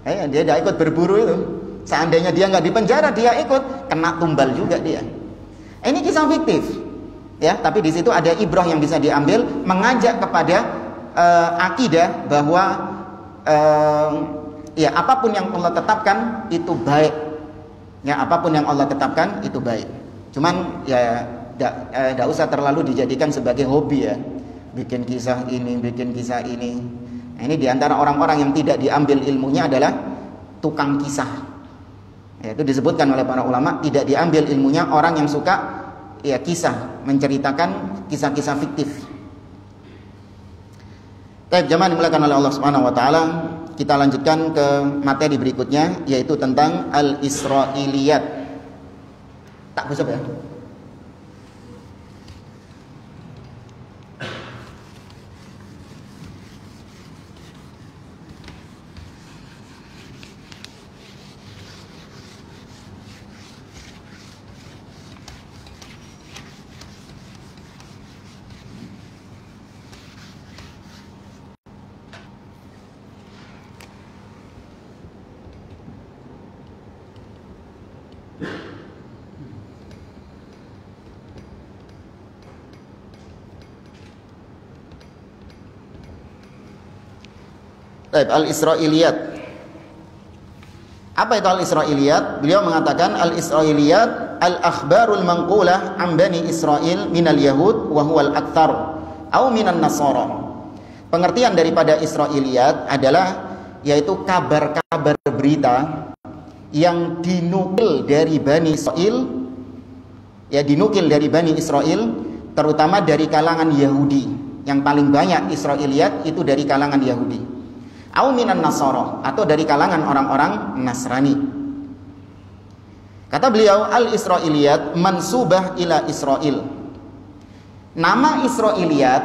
Dia nggak ikut berburu itu. Seandainya dia nggak di penjara, dia ikut, kena tumbal juga dia. Ini kisah fiktif, ya. Tapi di situ ada ibrah yang bisa diambil, mengajak kepada akidah bahwa ya apapun yang Allah tetapkan itu baik. Ya apapun yang Allah tetapkan itu baik. Cuman ya tidak usah terlalu dijadikan sebagai hobi ya. Bikin kisah ini, bikin kisah ini. Nah, ini diantara orang-orang yang tidak diambil ilmunya adalah tukang kisah. Ya, itu disebutkan oleh para ulama, tidak diambil ilmunya orang yang suka ya kisah, menceritakan kisah-kisah fiktif. Baik, jemaah dimuliakan oleh Allah Subhanahu wa taala. Kita lanjutkan ke materi berikutnya, yaitu tentang Al-Israiliyat. Tak kusap ya. Al-Israiliyat. Apa itu Al-Israiliyat? Beliau mengatakan Al-Israiliyat al-akhbarul manqulah an bani Israil minal yahud wa huwal aktsar au minan nasara. Pengertian daripada Israiliyat adalah yaitu kabar-kabar berita yang dinukil dari Bani Israil, ya dinukil dari Bani Israil, terutama dari kalangan Yahudi. Yang paling banyak Israiliyat itu dari kalangan Yahudi. Au minan nasara, atau dari kalangan orang-orang Nasrani. Kata beliau, al-Israiliyat mansubah ila Israil. Nama Israiliyat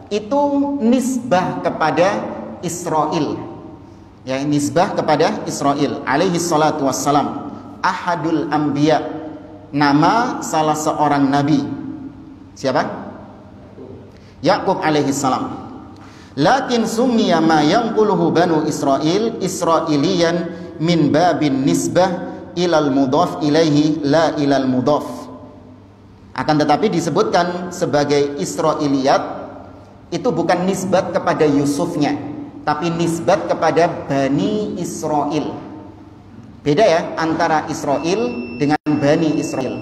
itu nisbah kepada Israil. Ya, nisbah kepada Israil alaihi salatu wassalam, ahadul anbiya, nama salah seorang nabi. Siapa? Yakub alaihi salam. Lakin summiya ma yanquluhu banu Israil Israiliyan min babin nisbah ilal mudhaf ilaihi la ilal mudhaf. Akan tetapi disebutkan sebagai Israiliyat itu bukan nisbat kepada Yusufnya, tapi nisbat kepada Bani Israil. Beda ya antara Israil dengan Bani Israil.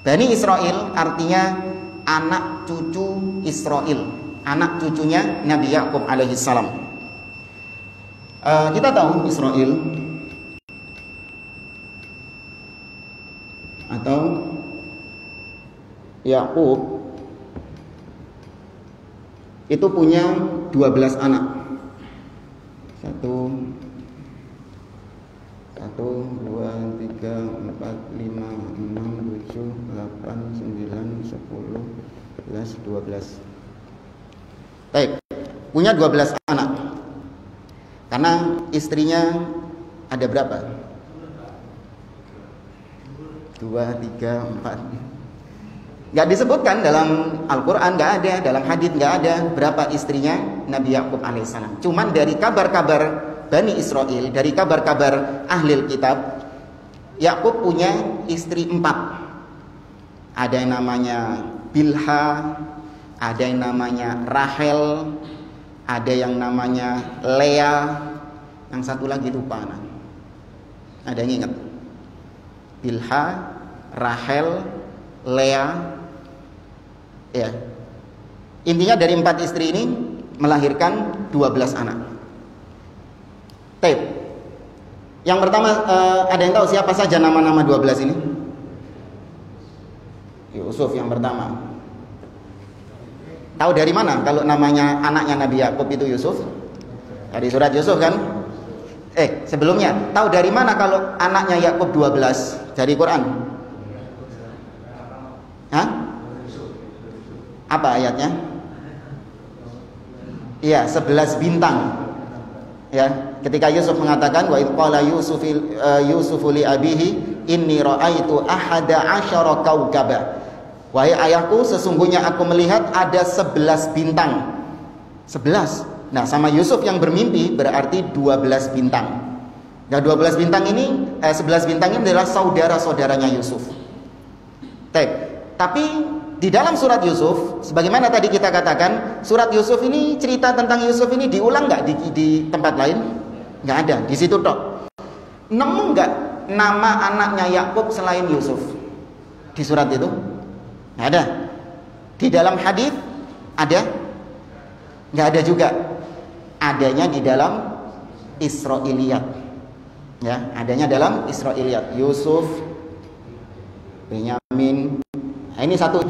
Bani Israil artinya anak cucu Israil, anak cucunya Nabi Yakub alaihi salam. Kita tahu Israil atau Yakub itu punya 12 anak. 1 2 3 4 5 6 7 8 9 10 11 12. Baik, punya 12 anak. Karena istrinya ada berapa? 2, 3, 4. Gak disebutkan dalam Al-Quran, gak ada, dalam hadits gak ada berapa istrinya Nabi Yakub alaihissalam. Cuman dari kabar-kabar Bani Israel, dari kabar-kabar ahli kitab, Yakub punya istri 4. Ada yang namanya Bilha, ada yang namanya Rahel, ada yang namanya Lea, yang satu lagi lupa. Ada yang ingat? Bilha, Rahel, Lea, ya. Intinya dari 4 istri ini melahirkan 12 anak. Tape. Yang pertama, ada yang tahu siapa saja nama-nama 12 ini? Yusuf yang pertama. Tahu dari mana kalau namanya anaknya Nabi Yakub itu Yusuf? Dari surat Yusuf kan? Sebelumnya, tahu dari mana kalau anaknya Yakub 12? Dari Quran? Hah? Apa ayatnya? Iya, 11 bintang. Ya, ketika Yusuf mengatakan wa id qala Yusufu li abihi inni ra'aitu ahada asyara kaukaba. Wahai ayahku, sesungguhnya aku melihat ada 11 bintang. 11. Nah, sama Yusuf yang bermimpi berarti 12 bintang. Nah, 12 bintang ini 11 bintang ini adalah saudara-saudaranya Yusuf. Tapi di dalam surat Yusuf, sebagaimana tadi kita katakan, surat Yusuf ini, cerita tentang Yusuf ini diulang nggak di tempat lain? Nggak ada, di situ tok. Nemu nggak nama anaknya Yakub selain Yusuf di surat itu? Nggak ada. Di dalam hadis ada? Nggak ada juga. Adanya di dalam Israiliyat. Ya, adanya dalam Israiliyat. Yusuf, Benyamin. Nah, ini satu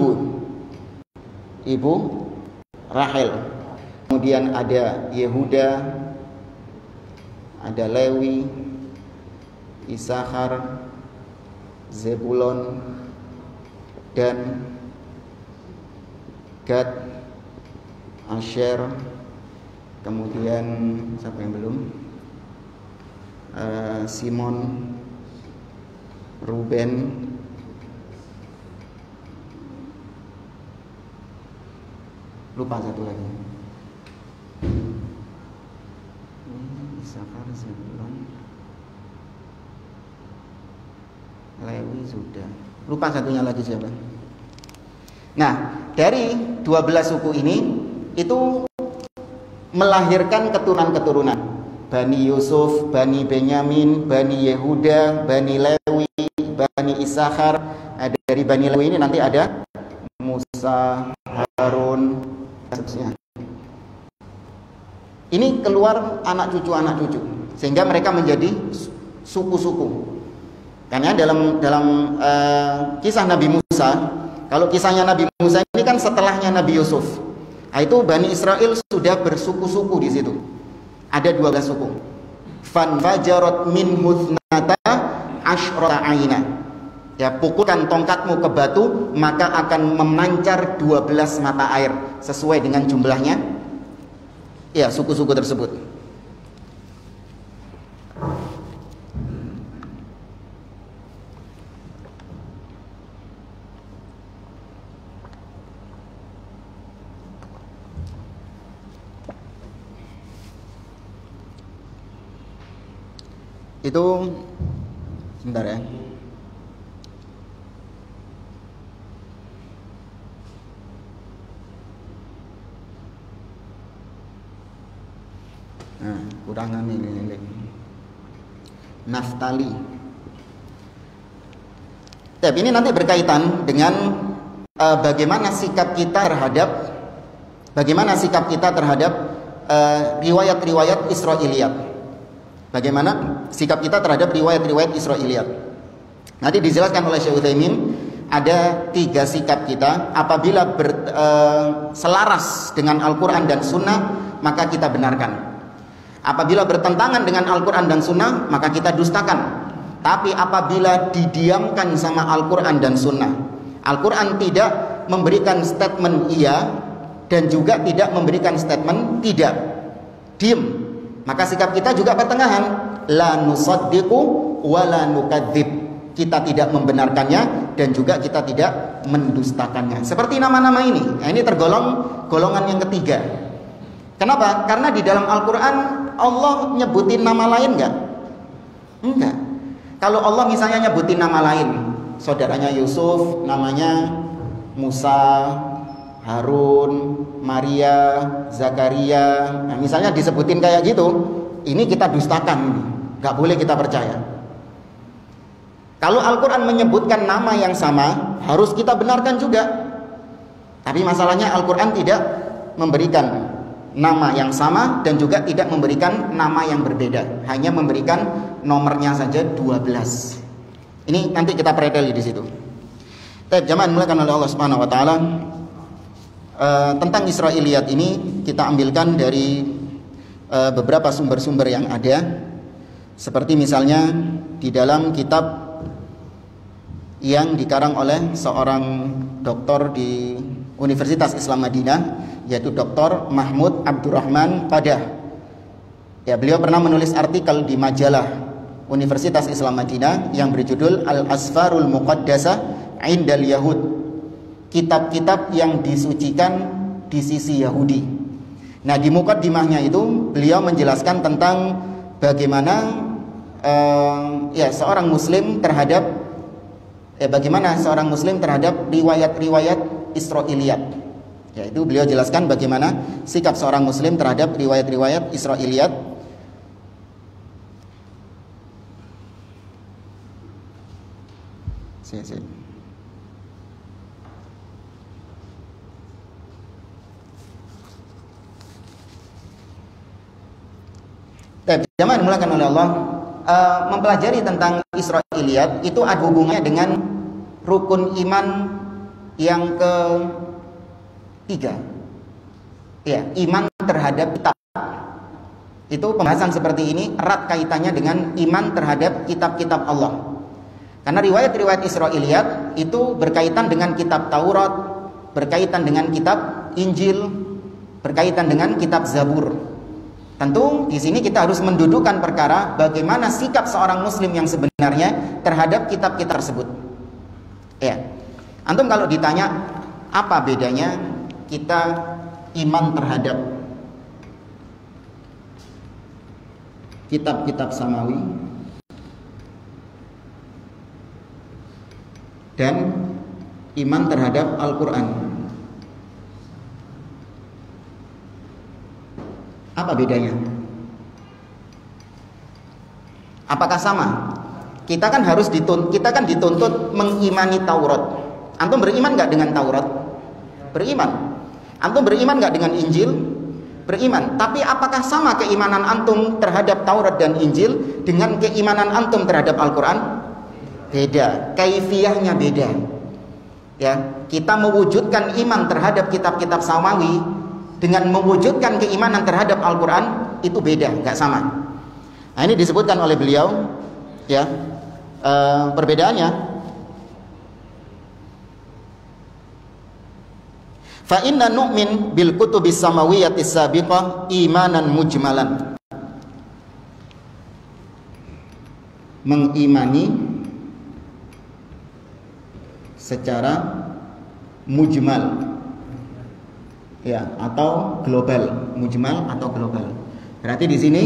ibu Rahel. Kemudian ada Yehuda, ada Lewi, Isakar, Zebulon, dan Gad, Asher. Kemudian siapa yang belum? Simon, Ruben, lupa satu lagi. Isakar, Zebulon, Lewi sudah. Lupa satunya lagi siapa. Nah, dari 12 suku ini itu melahirkan keturunan-keturunan. Bani Yusuf, Bani Benyamin, Bani Yehuda, Bani Lewi, Bani Isakar. Dari Bani Lewi ini nanti ada Musa, Harun, seterusnya. Ini keluar anak cucu sehingga mereka menjadi suku-suku. Karena dalam kisah Nabi Musa, kalau kisahnya Nabi Musa ini kan setelahnya Nabi Yusuf. Nah, itu Bani Israel sudah bersuku-suku di situ. Ada 12 suku. Fanfajarat min huthnata asyrata aina. Ya, pukulkan tongkatmu ke batu, maka akan memancar 12 mata air sesuai dengan jumlahnya. Ya, suku-suku tersebut. Itu sebentar ya. Nah, kurangan ini. Naftali. Tapi ini nanti berkaitan dengan bagaimana sikap kita terhadap riwayat-riwayat Israiliyat. Bagaimana sikap kita terhadap riwayat-riwayat Israiliyat. Nanti dijelaskan oleh Syekh Utsaimin ada 3 sikap kita. Apabila selaras dengan Al-Quran dan Sunnah, maka kita benarkan. Apabila bertentangan dengan Al-Quran dan Sunnah, maka kita dustakan. Tapi apabila didiamkan sama Al-Quran dan Sunnah, Al-Quran tidak memberikan statement iya dan juga tidak memberikan statement tidak, diem, maka sikap kita juga pertengahan. La nusaddiqu wa la nukadzib. Kita tidak membenarkannya dan juga kita tidak mendustakannya. Seperti nama-nama ini. Nah, ini tergolong golongan yang ketiga. Kenapa? Karena di dalam Al-Quran Allah nyebutin nama lain enggak? Enggak. Kalau Allah misalnya nyebutin nama lain, saudaranya Yusuf namanya Musa, Harun, Maria, Zakaria. Nah, misalnya disebutin kayak gitu, ini kita dustakan, nggak boleh kita percaya. Kalau Al-Quran menyebutkan nama yang sama, harus kita benarkan juga. Tapi masalahnya Al-Quran tidak memberikan nama yang sama dan juga tidak memberikan nama yang berbeda, hanya memberikan nomornya saja 12. Ini nanti kita preteli di situ. Jamaah dimuliakan oleh Allah Subhanahu wa taala. Tentang Israiliyat ini kita ambilkan dari beberapa sumber-sumber yang ada, seperti misalnya di dalam kitab yang dikarang oleh seorang doktor di Universitas Islam Madinah, yaitu Dr. Mahmud Abdurrahman Padah. Ya, beliau pernah menulis artikel di majalah Universitas Islam Madinah yang berjudul Al-Asfarul Muqaddasah Indal Yahud, kitab-kitab yang disucikan di sisi Yahudi. Nah, di muqaddimahnya itu beliau menjelaskan tentang bagaimana seorang muslim terhadap riwayat-riwayat Israiliyat. Yaitu beliau jelaskan bagaimana sikap seorang muslim terhadap riwayat-riwayat Israiliyat. Jamaah dimulakan oleh Allah, mempelajari tentang Israiliyat itu ada hubungannya dengan rukun iman yang ketiga. Ya, iman terhadap kitab. Itu pembahasan seperti ini erat kaitannya dengan iman terhadap kitab-kitab Allah. Karena riwayat-riwayat Israiliyat itu berkaitan dengan kitab Taurat, berkaitan dengan kitab Injil, berkaitan dengan kitab Zabur. Tentu di sini kita harus mendudukan perkara bagaimana sikap seorang muslim yang sebenarnya terhadap kitab-kitab tersebut. Ya. Antum kalau ditanya apa bedanya kita iman terhadap kitab-kitab samawi dan iman terhadap Al-Quran, apa bedanya? Apakah sama? Kita kan dituntut mengimani Taurat. Antum beriman nggak dengan Taurat? Beriman. Antum beriman nggak dengan Injil? Beriman. Tapi apakah sama keimanan antum terhadap Taurat dan Injil dengan keimanan antum terhadap Al-Quran? Beda. Kaifiyahnya beda. Ya, kita mewujudkan iman terhadap kitab-kitab samawi dengan mewujudkan keimanan terhadap Al-Quran itu beda, nggak sama. Nah, ini disebutkan oleh beliau, ya, perbedaannya. Fa inna nu'min bil kutubis samawiyyatis sabiqah imanan mujmalan. Mengimani secara mujmal, ya, atau global. Mujmal atau global. Berarti di sini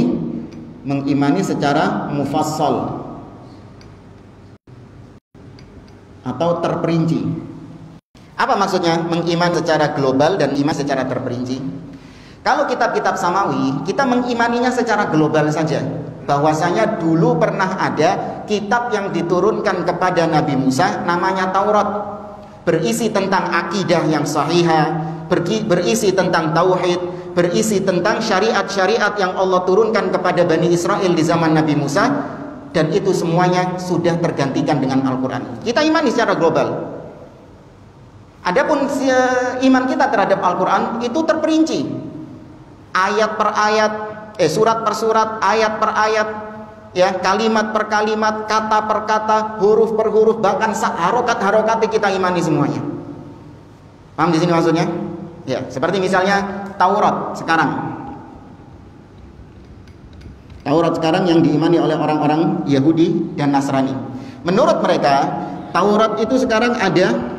mengimani secara mufassal atau terperinci. Apa maksudnya mengiman secara global dan iman secara terperinci? Kalau kitab-kitab samawi, kita mengimaninya secara global saja, bahwasanya dulu pernah ada kitab yang diturunkan kepada Nabi Musa namanya Taurat, berisi tentang akidah yang sahihah, berisi tentang tauhid, berisi tentang syariat-syariat yang Allah turunkan kepada Bani Israel di zaman Nabi Musa, dan itu semuanya sudah tergantikan dengan Al-Quran. Kita imani secara global. Adapun iman kita terhadap Al-Quran itu terperinci, ayat per ayat, surat per surat, ayat per ayat, ya, kalimat per kalimat, kata per kata, huruf per huruf, bahkan harokat-harokatnya kita imani semuanya. Paham di sini maksudnya? Ya, seperti misalnya Taurat sekarang. Taurat sekarang yang diimani oleh orang-orang Yahudi dan Nasrani. Menurut mereka, Taurat itu sekarang ada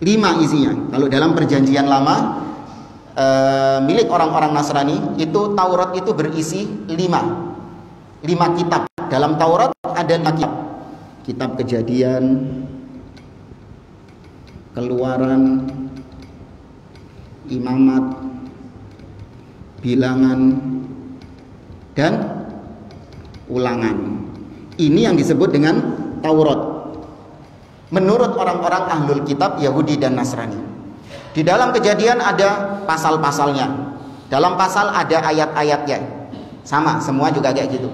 5 isinya. Kalau dalam perjanjian lama milik orang-orang Nasrani, itu Taurat itu berisi 5 kitab. Dalam Taurat ada 5 kitab. Kitab Kejadian, Keluaran, Imamat, Bilangan, dan Ulangan. Ini yang disebut dengan Taurat menurut orang-orang ahlul kitab Yahudi dan Nasrani. Di dalam Kejadian ada pasal-pasalnya, dalam pasal ada ayat-ayatnya, sama, semua juga kayak gitu.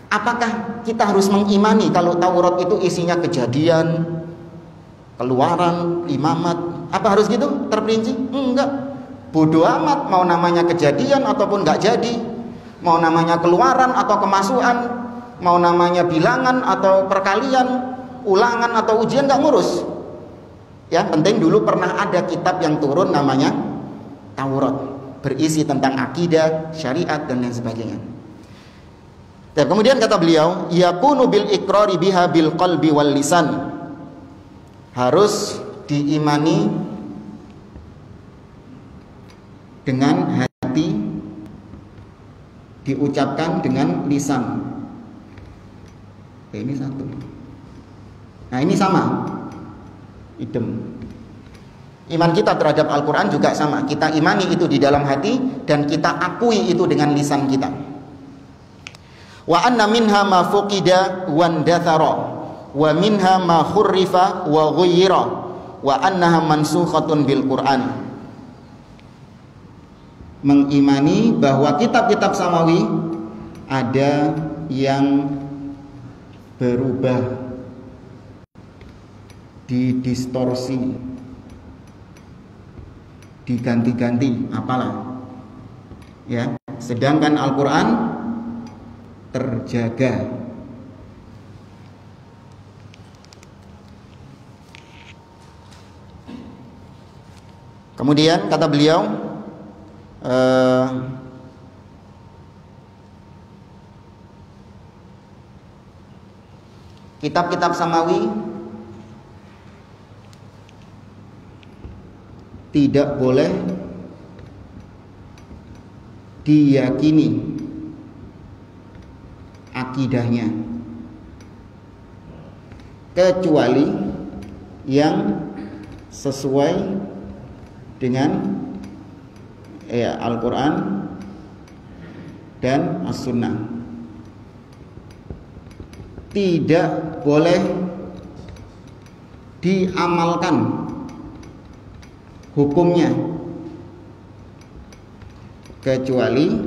Apakah kita harus mengimani kalau Taurat itu isinya Kejadian, Keluaran, Imamat? Apa harus gitu terperinci? Enggak. Bodoh amat mau namanya Kejadian ataupun enggak jadi, mau namanya Keluaran atau Kemasukan, mau namanya Bilangan atau Perkalian, Ulangan atau Ujian, nggak ngurus. Ya, penting dulu pernah ada kitab yang turun namanya Taurat, berisi tentang akidah, syariat, dan lain sebagainya. Dan kemudian kata beliau, yakunu bil iqrari biha bil qalbi wal lisan. Harus diimani dengan hati, diucapkan dengan lisan. Ini satu. Nah, ini sama, idem. Iman kita terhadap Al-Quran juga sama. Kita imani itu di dalam hati dan kita akui itu dengan lisan kita. Wa anna minha ma fuqida wa ndathara wa minha ma khurrifa wa ghayyira wa annaha mansukhatun bil Quran. Mengimani bahwa kitab-kitab samawi ada yang berubah, didistorsi, diganti-ganti, apalah, ya. Sedangkan Al-Quran terjaga. Kemudian kata beliau, kitab-kitab samawi tidak boleh diyakini akidahnya kecuali yang sesuai dengan Al-Quran dan As-Sunnah. Tidak boleh diamalkan hukumnya kecuali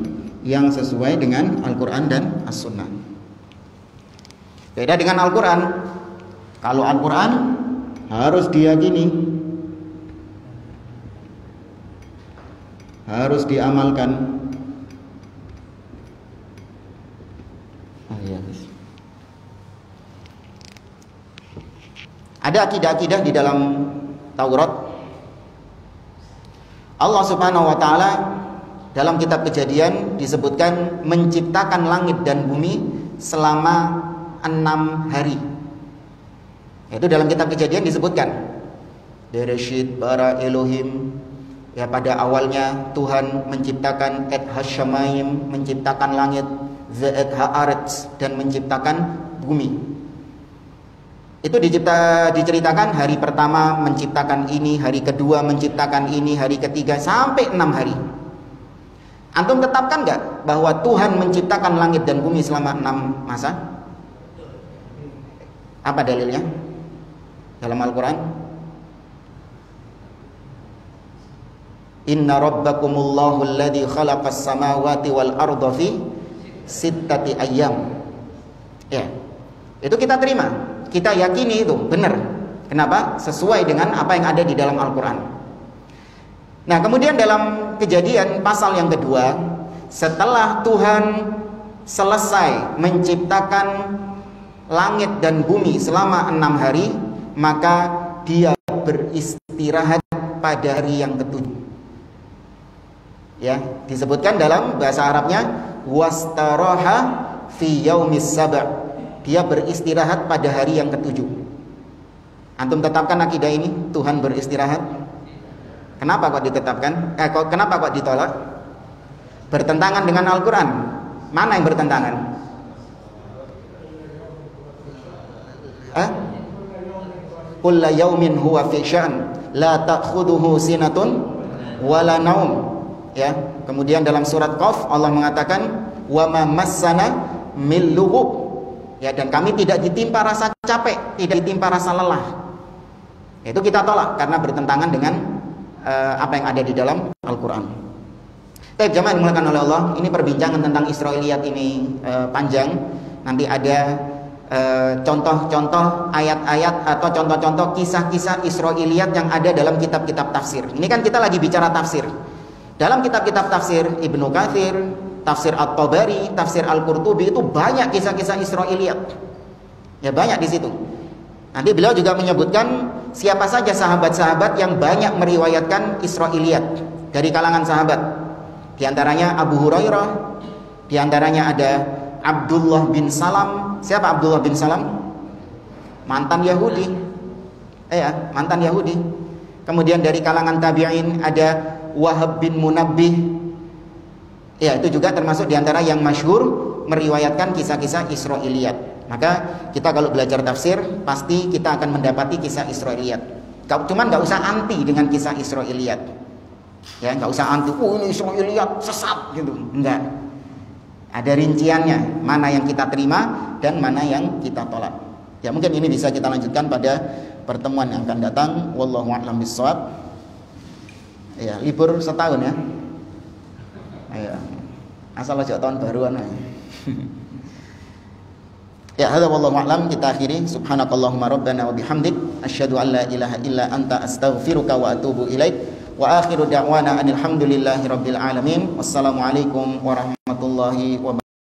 yang sesuai dengan Al-Quran dan As-Sunnah. Beda dengan Al-Quran. Kalau Al-Quran harus diyakini, harus diamalkan. Ada akidah-akidah di dalam Taurat. Allah Subhanahu wa taala dalam kitab Kejadian disebutkan menciptakan langit dan bumi selama 6 hari. Itu dalam kitab Kejadian disebutkan. Bereshit bara Elohim, ya, pada awalnya Tuhan menciptakan et hasyamayim, menciptakan langit, za'et haaretz, dan menciptakan bumi. Itu diceritakan hari pertama menciptakan ini, hari kedua menciptakan ini, hari ketiga sampai 6 hari. Antum tetapkan nggak bahwa Tuhan menciptakan langit dan bumi selama 6 masa? Apa dalilnya dalam Al-Quran? Inna rabbakumullahu alladhi khalaqas samawati wal arda fi sittati ayyam. Ya, itu kita terima, kita yakini itu benar. Kenapa? Sesuai dengan apa yang ada di dalam Al-Quran. Nah, kemudian dalam Kejadian pasal yang kedua, setelah Tuhan selesai menciptakan langit dan bumi selama 6 hari, maka dia beristirahat pada hari yang ketujuh. Ya, disebutkan dalam bahasa Arabnya wastaraha fi yaumis sab'. Dia beristirahat pada hari yang ketujuh. Antum tetapkan akidah ini, Tuhan beristirahat? Kenapa kok ditetapkan? Kenapa kok ditolak? Bertentangan dengan Al-Quran. Mana yang bertentangan? Kulla yaumin huwa fi sya'n la ta'khuduhu sinatun wala naum. Ya, kemudian dalam surat Qaf Allah mengatakan wa ma massana min lughub. Ya, dan kami tidak ditimpa rasa capek, tidak ditimpa rasa lelah. Itu kita tolak karena bertentangan dengan apa yang ada di dalam Al-Quran. Baik, jemaah yang dimuliakan oleh Allah, ini perbincangan tentang Israiliyat ini panjang. Nanti ada contoh-contoh ayat-ayat atau contoh-contoh kisah-kisah Israiliyat yang ada dalam kitab-kitab tafsir. Ini kan kita lagi bicara tafsir. Dalam kitab-kitab tafsir Ibnu Katsir, tafsir At-Tabari, tafsir Al-Qurtubi itu banyak kisah-kisah Israiliyat. Ya, banyak di situ. Nanti beliau juga menyebutkan siapa saja sahabat-sahabat yang banyak meriwayatkan Israiliyat dari kalangan sahabat. Di antaranya Abu Hurairah, di antaranya ada Abdullah bin Salam. Siapa Abdullah bin Salam? Mantan Yahudi. Mantan Yahudi. Kemudian dari kalangan tabi'in ada Wahab bin Munabbih. Ya, itu juga termasuk di antara yang masyhur meriwayatkan kisah-kisah Israiliyat. Maka kita kalau belajar tafsir pasti kita akan mendapati kisah Israiliyat. Cuman nggak usah anti dengan kisah Israiliyat. Ya, nggak usah anti. Ini Israiliyat sesat gitu. Enggak. Ada rinciannya, mana yang kita terima dan mana yang kita tolak. Ya, mungkin ini bisa kita lanjutkan pada pertemuan yang akan datang. Wallahu a'lam bishawab. Ya, libur setahun ya. Ya. Asal aja tahun baruan aja. Ya, hadza wallahu a'lam. Kita akhiri. Subhanakallahumma rabbana wa bihamdik asyhadu an la ilaha illa anta astaghfiruka wa atubu ilaik. Wa akhiru da'wana anil hamdulillahi rabbil alamin. Wassalamualaikum warahmatullahi wabarakatuh.